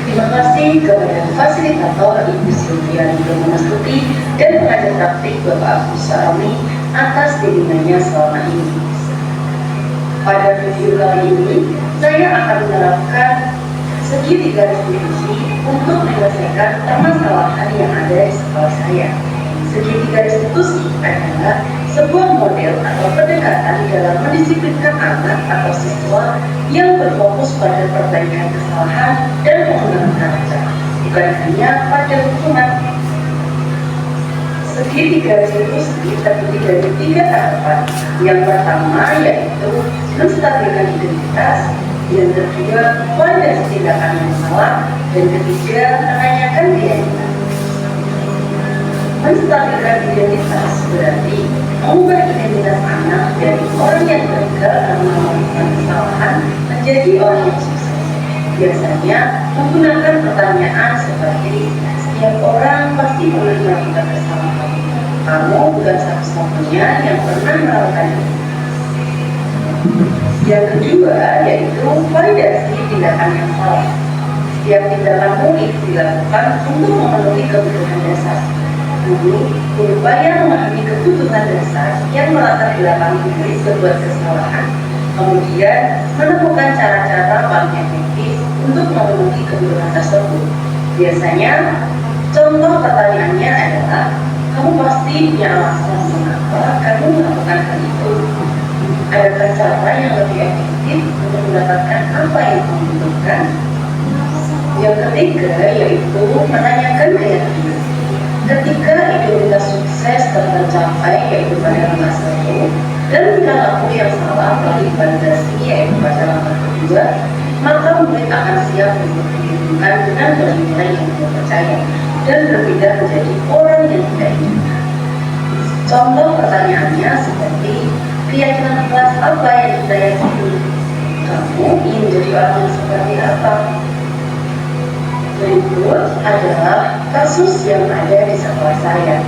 Terima kasih kepada fasilitator Ibu Sylvia Nurmastuti dan pengajar praktik Bapak Agus Sarami atas bimbingannya selama ini. Pada video kali ini, saya akan menerapkan segitiga restitusi untuk menyelesaikan permasalahan yang ada di sekolah saya. Segitiga restitusi adalah sebuah model atau pendekatan dalam mendisiplinkan anak atau siswa yang berfokus pada perbaikan kesalahan dan pengembangan karakter, bukan hanya pada hukuman. Segitiga restitusi terdiri dari 3 tahapan. Yang pertama yaitu menstabilkan identitas, yang kedua validasi tindakan yang salah, dan ketiga menanyakan keyakinan. Menstabilkan identitas berarti mengubah identitas anak dari orang yang gagal karena melakukan kesalahan menjadi orang yang sukses. Biasanya menggunakan pertanyaan seperti, setiap orang pasti pernah melakukan kesalahan. Kamu bukan satu-satunya yang pernah melakukan itu. Yang kedua yaitu validasi tindakan yang salah. Setiap tindakan murid dilakukan untuk memenuhi kebutuhan dasar. Guru berupaya memahami kebutuhan dasar yang melatar belakangi murid berbuat kesalahan, kemudian menemukan cara-cara paling efektif untuk memenuhi kebutuhan tersebut. Biasanya, contoh pertanyaannya adalah, kamu pasti punya alasan mengapa kamu melakukan hal itu. Adakah cara yang lebih efektif untuk mendapatkan apa yang kamu butuhkan? Yang ketiga yaitu menanyakan keyakinan. Ketika idealitas sukses tercapai yaitu pada langkah 1 dan perilaku yang salah melalui validasi yaitu pada langkah kedua, maka murid akan siap untuk dihubungkan dengan nilai yang dipercaya dan berpindah menjadi orang yang tidak inginkan. Contoh pertanyaannya seperti, keyakinan kelas apa yang kita yakini? Kamu ingin menjadi orang yang seperti apa? Berikut adalah kasus yang ada di sekolah saya.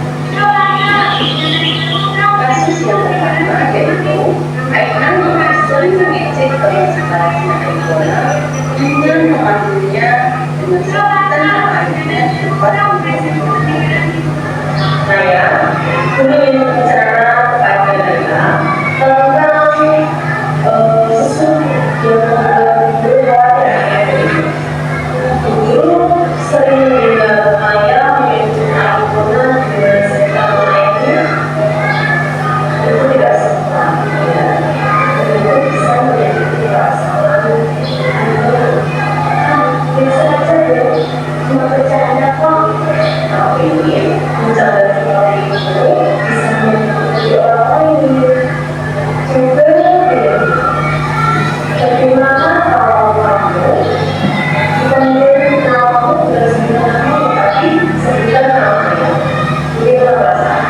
Kasus yang pertama yaitu Ainan yang sering mengecek teman sekelasnya Aibola dengan memanggilnya dengan sebutan yang lainnya tempat saya ingin bicara kepada Laila tentang sesuatu yang berbeda. Guru sering mendengar saya menyebut Aibola dengan sebutan lainnya. Itu tidak sempat, ya. Itu bisa menjadi perasaan. Biasa saja, cuma bercanda kok. Tapi bercanda seperti itu bisa menjadi orang lain. Juga, bagaimana kalau kamu dipanggil namamu dan sebenarnya tapi sebenarnya namanya? Bagaimana perasaan?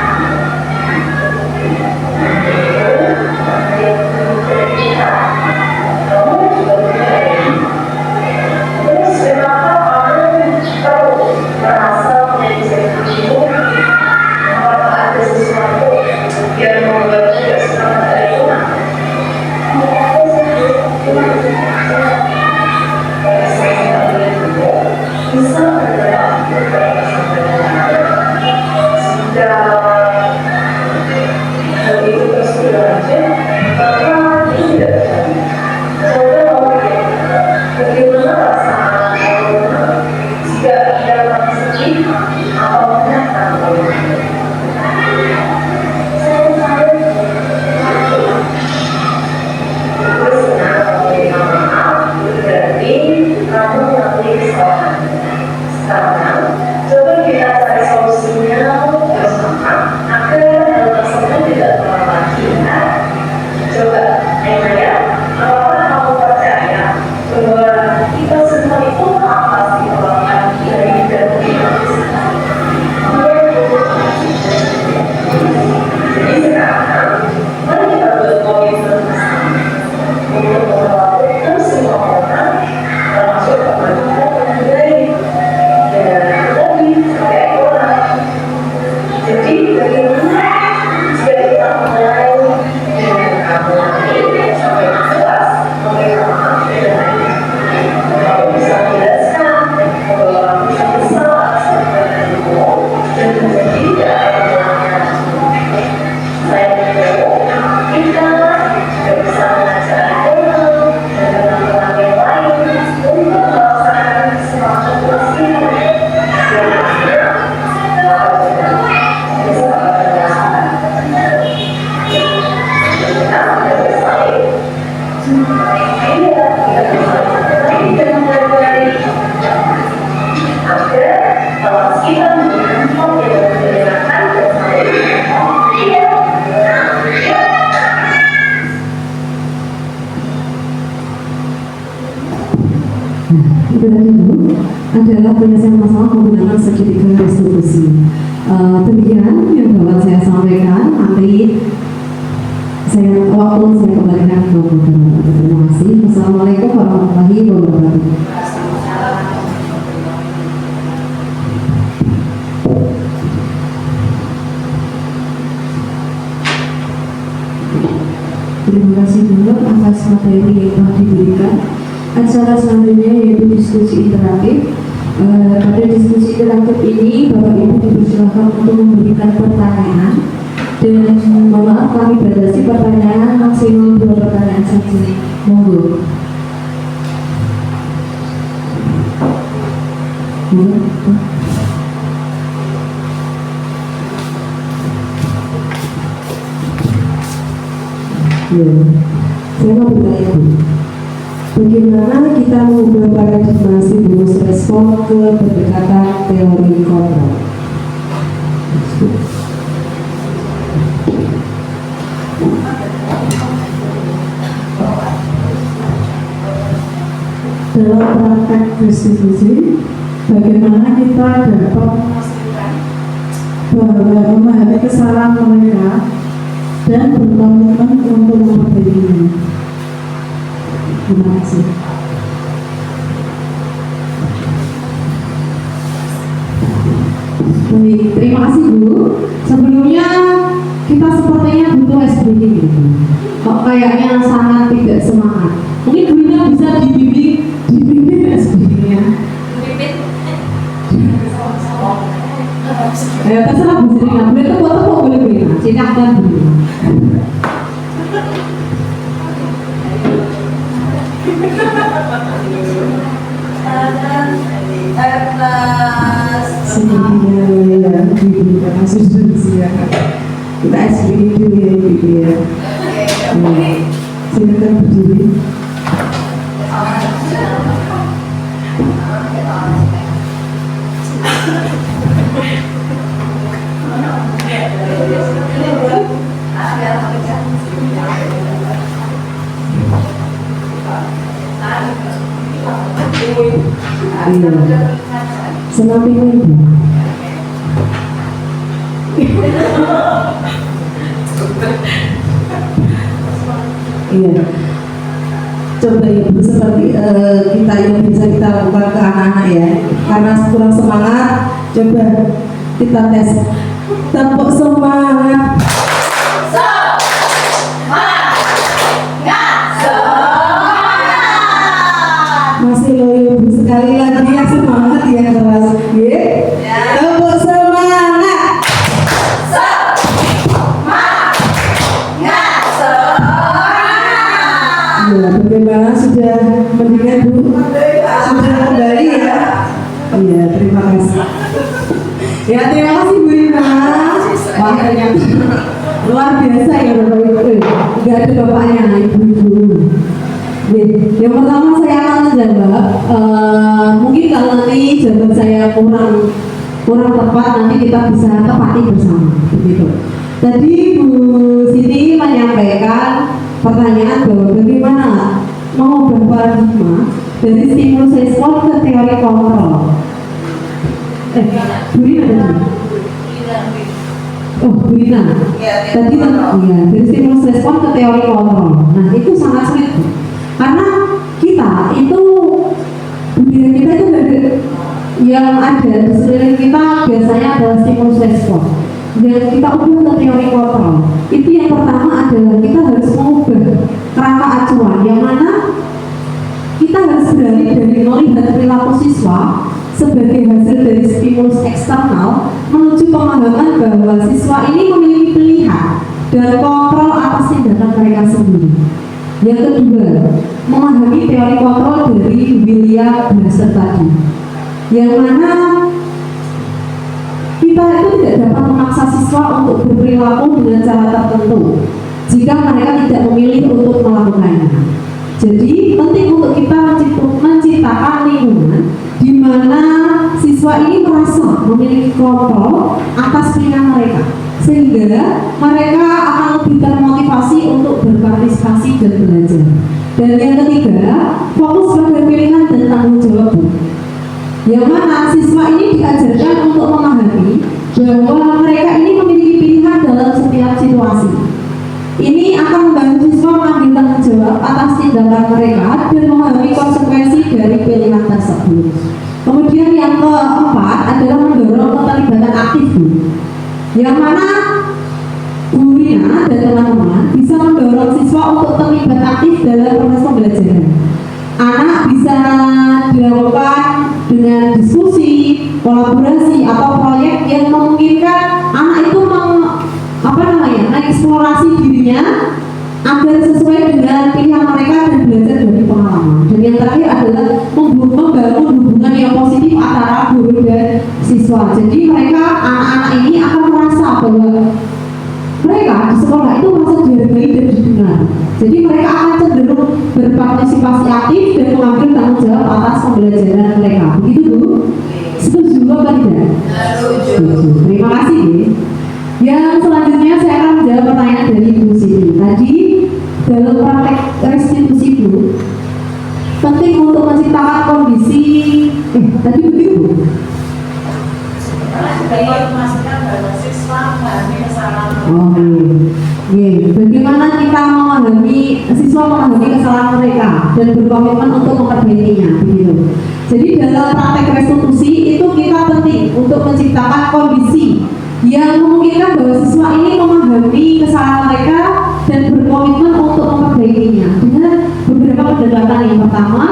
Terus kenapa kamu tahu merasa menjadi seperti itu? Apakah ada sesuatu yang membuat tidak senang dari rumah? Bisa adalah jika hal itu terus berlanjut, maka itu tidak terjadi. Saya mau bagaimana perasaan jika ia merasa sedih atau menyenangkan? Terus kalau minta maaf, berarti kamu mengakui kesalahan. Sekarang, coba kita cari solusinya bersama agar hal tersebut tidak terulang lagi. Coba, Naya, apakah kamu percaya bahwa kita semua itu pasti melakukan dari dan jadi sekarang, mari kita buat komitmen untuk memperlakukan semua orang, termasuk teman-teman yang baik dan lebih sebagai orang. Jadi bagaimana jika kita mulai dengan kamu ini sampai jelas memberi maaf dengan kamu bisa menjelaskan bahwa kamu bisa bersalah seperti itu dan menjadi tidak ada saya berdoa kita juga bisa mengajar orang dan teman-teman yang lain untuk melaksanakan semacam tugas ini yang akhirnya bisa berdasarkan kita tidak bersaing ini ya kita bersaing dengan baik-baik agar kalau kita menyentuh yang menyenangkan Itu tadi Bu adalah penyelesaian masalah menggunakan segitiga restitusi. Demikian yang dapat saya sampaikan. Nanti waktu saya kembalikan ke moderator. Terima kasih. Wassalamualaikum warahmatullahi wabarakatuh. Terima kasih Bu. atas materi yang telah diberikan. Acara selanjutnya yaitu diskusi interaktif. Pada diskusi interaktif ini Bapak Ibu dipersilakan untuk memberikan pertanyaan, dan mohon maaf kami batasi pertanyaan maksimal 2 pertanyaan saja. Monggo. Ya, saya mau bertanya Bu, bagaimana kita mengubah paradigma stimulus respon ke pendekatan teori kontrol? Dalam praktek restitusi, bagaimana kita dapat memahami kesalahan mereka dan berkomitmen untuk memperbaikinya. Terima kasih. Baik, terima kasih Bu. Sebelumnya kita sepertinya butuh SBD. Kok kayaknya sangat tidak semangat. Mungkin Bu Ina bisa dibimbing SBD-nya. Terserah Bu Sri, nggak boleh tepuk-tepuk, boleh Bu Ina. Sini aku kan Bu Ina. Sebenarnya ya, diberikan asumsi ya. Kita SBD dulu ya, Ibu ya. Silakan berdiri. Iya. Senamping Ibu. Iya. Coba Ibu seperti kita yang bisa kita lakukan ke anak-anak ya. Karena kurang semangat, coba kita tes. Tepuk semangat. Masih loyo Bu, sekali lagi ya semangat ya keras. Ya. Tepuk semangat. Ya, bagaimana sudah mendingan Bu? Sudah kembali ya? Iya, terima kasih. Ya, terima kasih Bu Ina. Wah, ternyata luar biasa ya Bapak Ibu. Enggak ada bapaknya, Ibu-ibu. Yang pertama saya akan menjawab, mungkin kalau nanti jawaban saya kurang tepat, nanti kita bisa tepati bersama, begitu. Tadi Bu Siti menyampaikan pertanyaan bahwa bagaimana mengubah paradigma dari stimulus respon ke teori kontrol. Bu Rina tadi. Oh, Bu Rina. Tadi iya, dari stimulus respon ke teori kontrol. Nah, itu sangat sulit. Karena kita itu budaya kita itu dari yang ada di sekeliling kita biasanya adalah stimulus respon. Dan kita ubah ke teori kontrol. Itu yang pertama adalah kita harus mengubah kerangka acuan, yang mana kita harus beralih dari melihat perilaku siswa sebagai hasil dari stimulus eksternal menuju pemahaman bahwa siswa ini memiliki pilihan dan kontrol atas tindakan mereka sendiri. Yang kedua, memahami teori kontrol dari William Glasser tadi, yang mana kita itu tidak dapat memaksa siswa untuk berperilaku dengan cara tertentu jika mereka tidak memilih untuk melakukannya. Jadi penting untuk kita menciptakan lingkungan di mana siswa ini merasa memiliki kontrol atas pilihan mereka, sehingga mereka akan lebih termotivasi untuk berpartisipasi dan belajar. Dan yang ketiga, fokus pada pilihan dan tanggung jawab, yang mana siswa ini diajarkan untuk memahami bahwa mereka ini memiliki pilihan dalam setiap situasi. Ini akan membantu siswa mengambil tanggung jawab atas tindakan mereka dan memahami konsekuensi dari pilihan tersebut. Kemudian yang keempat adalah mendorong keterlibatan aktif, yang mana Bu Rina dan teman-teman bisa mendorong siswa untuk terlibat aktif dalam proses pembelajaran. Anak bisa dilakukan dengan diskusi, kolaborasi atau proyek yang memungkinkan anak itu mengeksplorasi dirinya agar sesuai dengan pilihan mereka dan belajar dari pengalaman. Dan yang terakhir adalah membangun hubungan yang positif antara guru dan siswa. Jadi mereka, anak-anak ini akan merasa bahwa mereka di sekolah itu merasa dihargai dan didengar. Jadi mereka akan cenderung berpartisipasi aktif dan mengambil tanggung jawab atas pembelajaran mereka. Begitu Bu? Setuju apa tidak? Setuju. Terima kasih. Yang selanjutnya saya akan menjawab pertanyaan dari Bu Siti. Tadi dalam praktek restitusi Bu, penting untuk menciptakan kondisi tadi begitu Bu? Memastikan bahwa siswa memahami kesalahan. Bagaimana kita memahami siswa memahami kesalahan mereka dan berkomitmen untuk memperbaikinya, begitu. Jadi dalam praktek restitusi itu kita penting untuk menciptakan kondisi yang memungkinkan bahwa siswa ini memahami kesalahan mereka dan berkomitmen untuk memperbaikinya dengan beberapa pendekatan. Yang pertama,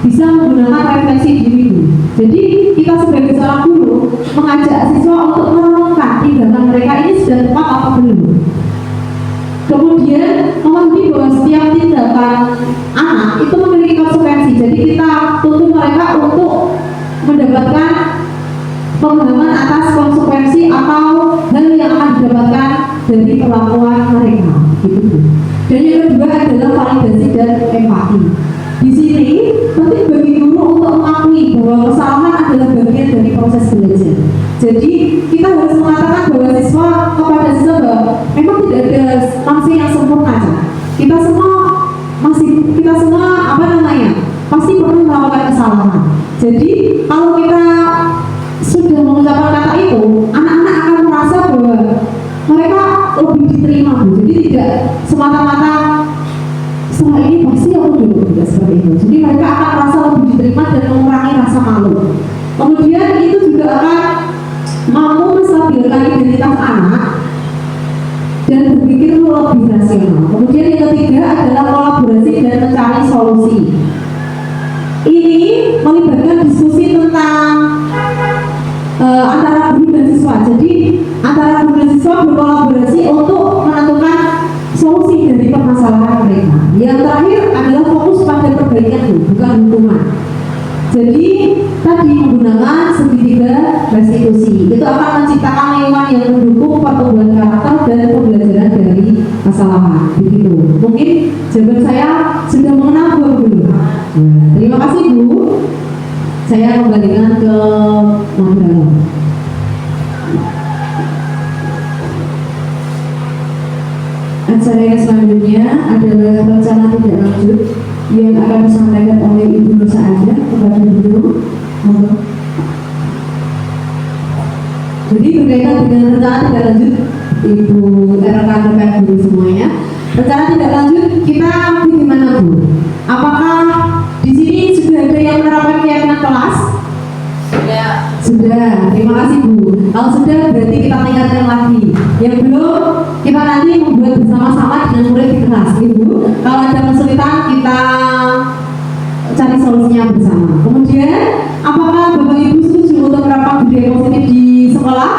bisa menggunakan refleksi diri. Jadi kita sebagai seorang guru mengajak siswa untuk merenungkan tindakan mereka ini sudah tepat atau belum. Kemudian memahami bahwa setiap tindakan anak itu memiliki konsekuensi. Jadi kita tuntut mereka untuk mendapatkan pemahaman atas konsekuensi atau hal yang akan didapatkan dari perlakuan mereka. Gitu. Dan yang kedua adalah validasi dan empati. Di sini penting bagi guru untuk mengakui bahwa kesalahan adalah bagian dari proses belajar. Jadi kita harus mengatakan bahwa siswa kepada siswa bahwa memang tidak ada manusia yang sempurna. Kita semua pasti pernah melakukan kesalahan. Jadi kalau kita sudah mengucapkan kata itu, anak-anak akan merasa bahwa mereka lebih diterima. Jadi tidak semata-mata setelah ini pasti aku dulu tidak seperti itu. Jadi mereka akan merasa lebih diterima dan mengurangi rasa malu. Kemudian itu juga akan mampu menstabilkan identitas anak dan berpikir lebih rasional. Kemudian yang ketiga adalah kolaborasi dan mencari solusi. Ini melibatkan diskusi tentang antara guru dan siswa. Jadi antara guru dan siswa berkolaborasi untuk menentukan solusi dari permasalahan mereka. Yang terakhir adalah fokus pada perbaikan, bukan hukuman. Jadi tadi menggunakan segitiga restitusi itu akan menciptakan lingkungan yang mendukung pertumbuhan karakter dan pembelajaran dari kesalahan. Begitu. Mungkin jawaban saya sudah mengenal dulu. Terima kasih Bu. Saya kembalikan ke moderator. Acara yang selanjutnya adalah rencana tindak lanjut yang akan disampaikan oleh Ibu Nusa Aja kepada guru. Jadi berkaitan dengan rencana tindak lanjut Ibu rekan-rekan guru semuanya. Rencana tindak lanjut kita bagaimana Bu? Apakah di sini sudah ada yang menerapkan keyakinan kelas? Sudah, terima kasih Bu. Kalau sudah berarti kita tingkatkan lagi. Yang belum, kita nanti membuat bersama-sama dengan murid di kelas, Bu. Kalau ada kesulitan kita cari solusinya bersama. Kemudian, apakah Bapak Ibu setuju untuk menerapkan budaya positif di sekolah?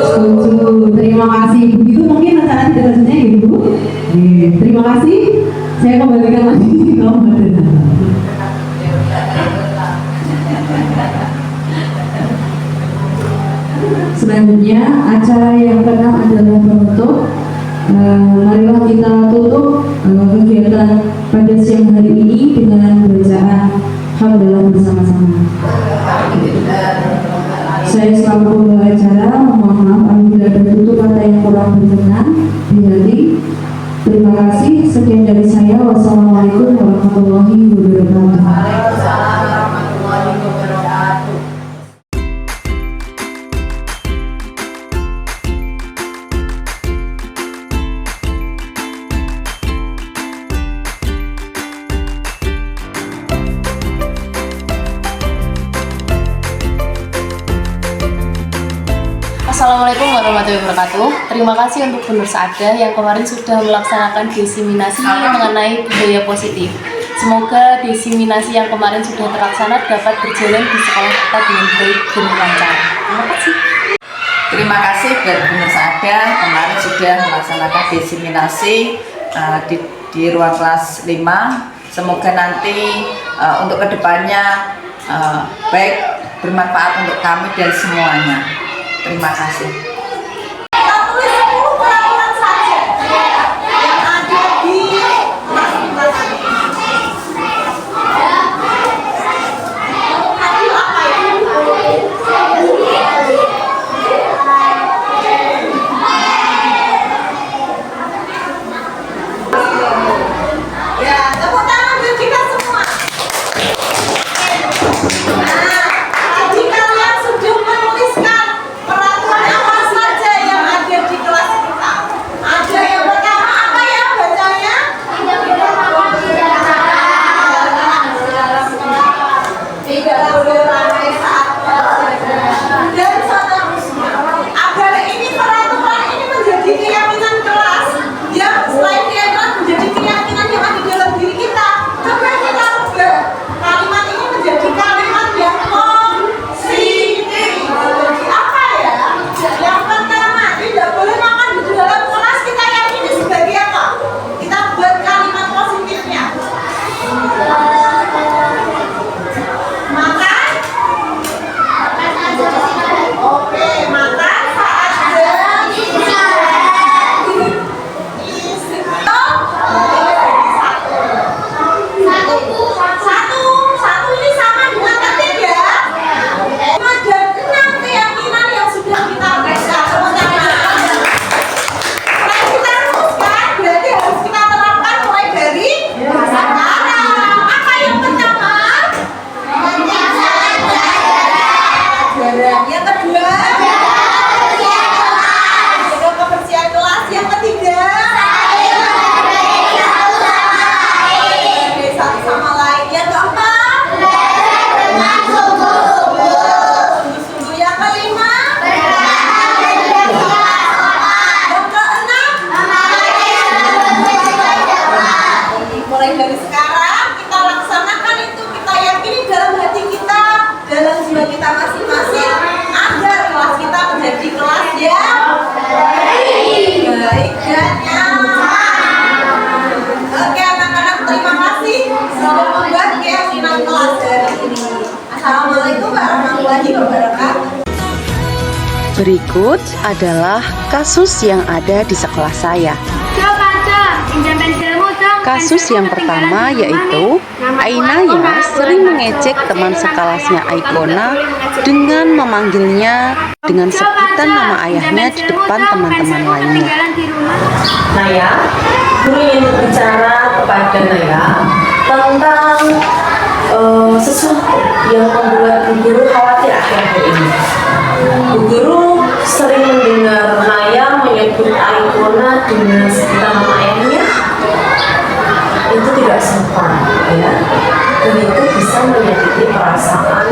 Setuju. Terima kasih. Begitu mungkin rencana tidak lanjutnya ya Bu. Terima kasih. Saya kembalikan lagi ke moderator. Selanjutnya acara yang keenam adalah penutup. Marilah kita tutup kegiatan pada siang hari ini dengan bacaan hamdalah bersama-sama. Saya selaku pembawa acara mohon maaf apabila ada tutup kata yang kurang berkenan di hati. Terima kasih. Sekian dari saya. Wassalamualaikum warahmatullahi wabarakatuh. Assalamualaikum warahmatullahi wabarakatuh. Terima kasih untuk Bunur Saada yang kemarin sudah melaksanakan diseminasi mengenai budaya positif. Semoga diseminasi yang kemarin sudah terlaksana dapat berjalan di sekolah kita dengan baik dan lancar. Terima kasih. Terima kasih buat Bunur Saada kemarin sudah melaksanakan diseminasi di ruang kelas 5. Semoga nanti untuk kedepannya baik bermanfaat untuk kami dan semuanya. Terima kasih. Berikut adalah kasus yang ada di sekolah saya. Kasus yang pertama yaitu Ainaya sering mengejek teman sekelasnya Aikona dengan memanggilnya dengan sebutan nama ayahnya di depan teman-teman lainnya. Naya, guru ingin berbicara kepada Naya tentang sesuatu yang membuat Bu Guru khawatir akhir-akhir ini. Bu Guru sering mendengar Naya menyebut Aikona dengan sebutan nama ayahnya. Itu tidak sopan, ya, dan itu bisa menyakiti perasaan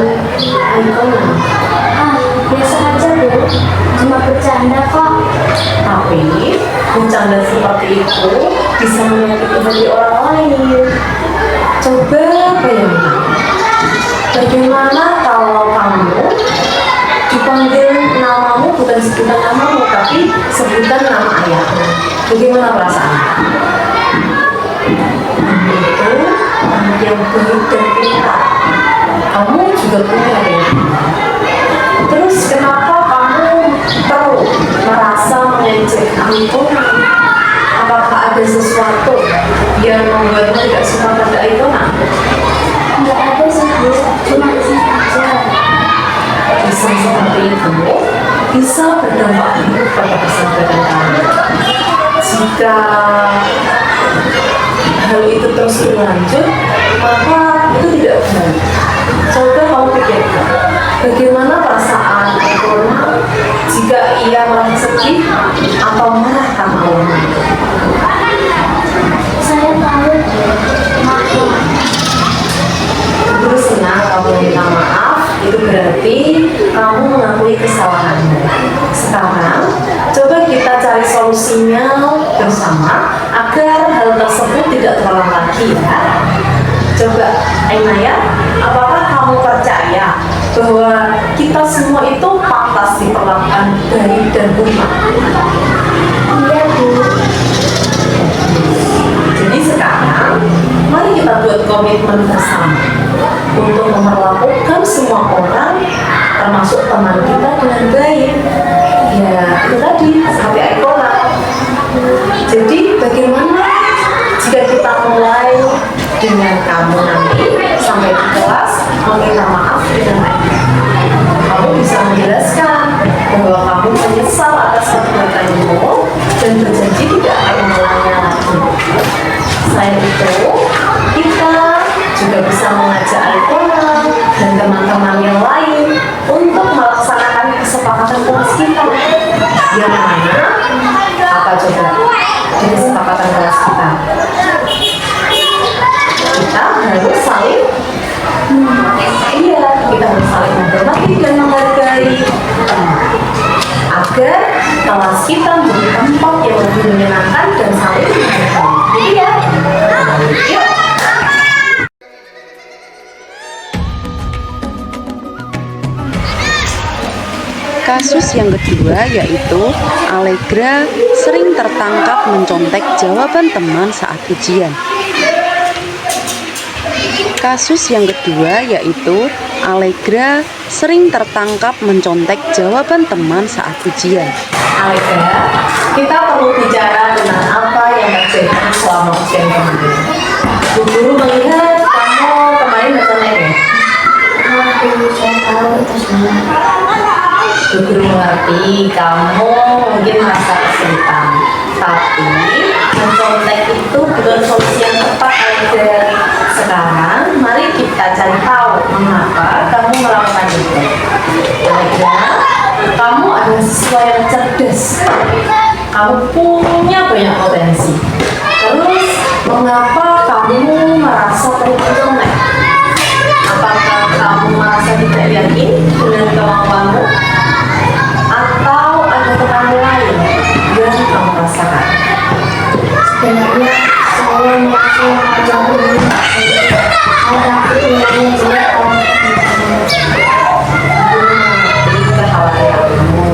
Aikona. Biasa aja Bu, cuma bercanda kok. Tapi bercanda seperti itu bisa menyakiti hati orang lain. Coba bayangkan, bagaimana kalau kamu dipanggil namamu bukan sebutan namamu, tapi sebutan nama ayahmu? Bagaimana perasaan? Itu anak yang baik dan pintar. Kamu juga punya ya. Terus kenapa kamu perlu merasa mengejek Aikona? Apakah ada sesuatu yang membuatmu tidak suka pada Aikona? Nggak ada sih Bu, cuma iseng aja. Iseng seperti itu bisa berdampak buruk pada persahabatan kamu. Jika hal itu terus berlanjut, maka itu tidak baik. Coba kamu pikirkan, bagaimana perasaan Aikona jika ia merasa sedih atau marah karena Allah? Saya tahu Bu, maaf. Guru senang kamu minta maaf, Itu berarti kamu mengakui kesalahanmu. Sekarang, coba kita cari solusinya bersama agar hal tersebut tidak terulang lagi ya. Coba, Ainaya, apakah kamu percaya bahwa kita semua itu pantas diperlakukan baik dan benar? Iya, Bu. Jadi sekarang, mari kita buat komitmen bersama untuk memperlakukan semua orang, termasuk teman kita dengan baik. Ya, itu tadi, seperti Aikona. Jadi, bagaimana jika kita mulai dengan kamu nanti sampai di kelas meminta maaf dengan baik? Kamu bisa menjelaskan bahwa kamu menyesal atas perbuatanmu dan berjanji tidak akan mengulanginya lagi. Selain itu, kita juga bisa mengajak Aikona dan teman-teman yang lain untuk melaksanakan kesepakatan kelas kita. Yang mana apa coba di kesepakatan kelas kita? Kita harus saling kita harus saling menghormati dan menghargai agar kelas kita menjadi tempat yang lebih menyenangkan dan saling menghargai. Iya. Yuk. Kasus yang kedua yaitu Allegra sering tertangkap mencontek jawaban teman saat ujian. Kasus yang kedua yaitu Allegra sering tertangkap mencontek jawaban teman saat ujian. Allegra, kita perlu bicara tentang apa yang terjadi selama ujian kemarin. Bu Guru melihat kamu kemarin mencontek ya? Saya tahu itu salah. Bu Guru mengerti kamu mungkin merasa kesulitan, tapi mencontek itu bukan solusi yang tepat, Allegra. Sekarang, mari kita cari tahu mengapa kamu melakukan itu. Allegra, kamu adalah siswa yang cerdas. Kamu punya banyak potensi. Terus, mengapa kamu merasa tercontek? Apakah kamu merasa tidak yakin dengan kemampuanmu? Atau ada tekanan lain yang kamu rasakan? Sebenarnya saya merasa jauh ini. Saya takut nilainya jelek. Kekhawatiranmu,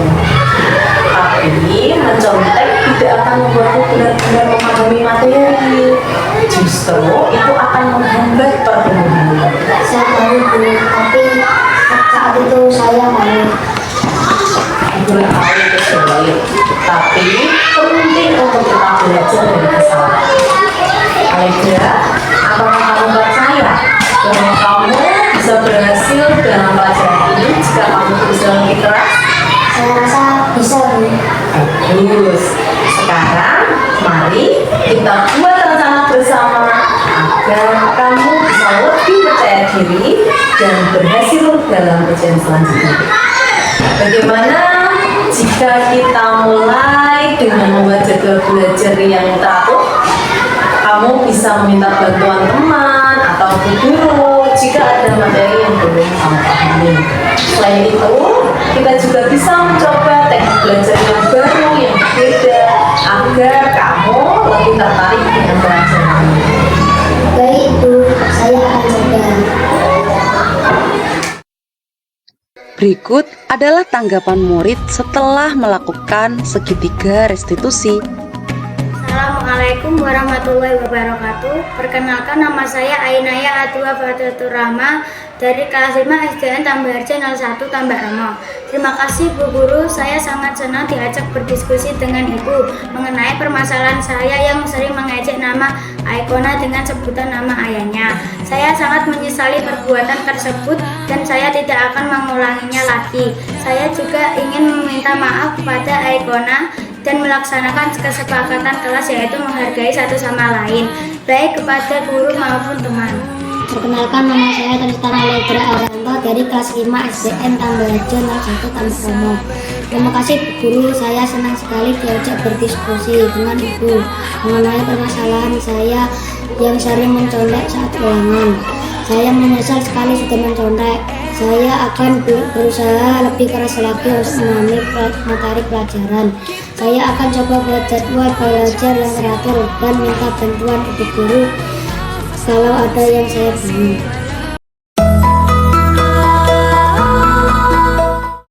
tapi mencontek tidak akan membuatmu benar-benar memahami materi. Justru itu akan menghambat pertumbuhanmu. Saya tahu, Bu, tapi saat itu saya malu. Gue tahu itu sulit, tapi penting untuk kita belajar dari kesalahan. Allegra, apakah kamu percaya bahwa kamu bisa berhasil dalam pelajaran ini jika kamu berusaha lebih keras? Saya rasa bisa, Bu. Bagus. Sekarang, mari kita buat rencana bersama agar kamu bisa lebih percaya diri dan berhasil dalam ujian selanjutnya. Bagaimana jika kita mulai dengan membuat jadwal belajar yang teratur? Kamu bisa meminta bantuan teman atau guru jika ada materi yang belum kamu pahami. Selain itu, kita juga bisa mencoba teknik belajar yang baru yang berbeda agar kamu lebih tertarik dengan pelajaran. Baik, Bu, saya akan coba. Berikut adalah tanggapan murid setelah melakukan segitiga restitusi. Assalamualaikum warahmatullahi wabarakatuh. Perkenalkan, nama saya Ainaya Adwa Fadatur Rahma dari kelas 5 SDN Tambarharja 01 Tambarama. Terima kasih Bu Guru, saya sangat senang diajak berdiskusi dengan Ibu mengenai permasalahan saya yang sering mengejek nama Aikona dengan sebutan nama ayahnya. Saya sangat menyesali perbuatan tersebut dan saya tidak akan mengulanginya lagi. Saya juga ingin meminta maaf kepada Aikona dan melaksanakan kesepakatan kelas, yaitu menghargai satu sama lain, baik kepada guru maupun teman. Perkenalkan, nama saya Tristan Allegra Aranto dari kelas 5 SDN Tambarharja 01 Tambarama. Terima kasih Bu Guru, saya senang sekali diajak berdiskusi dengan Ibu mengenai permasalahan saya yang sering mencontek saat ulangan. Saya menyesal sekali sudah mencontek. Saya akan berusaha lebih keras lagi untuk memahami materi pelajaran. Saya akan coba buat jadwal belajar yang teratur dan minta bantuan ibu guru kalau ada yang saya bingung.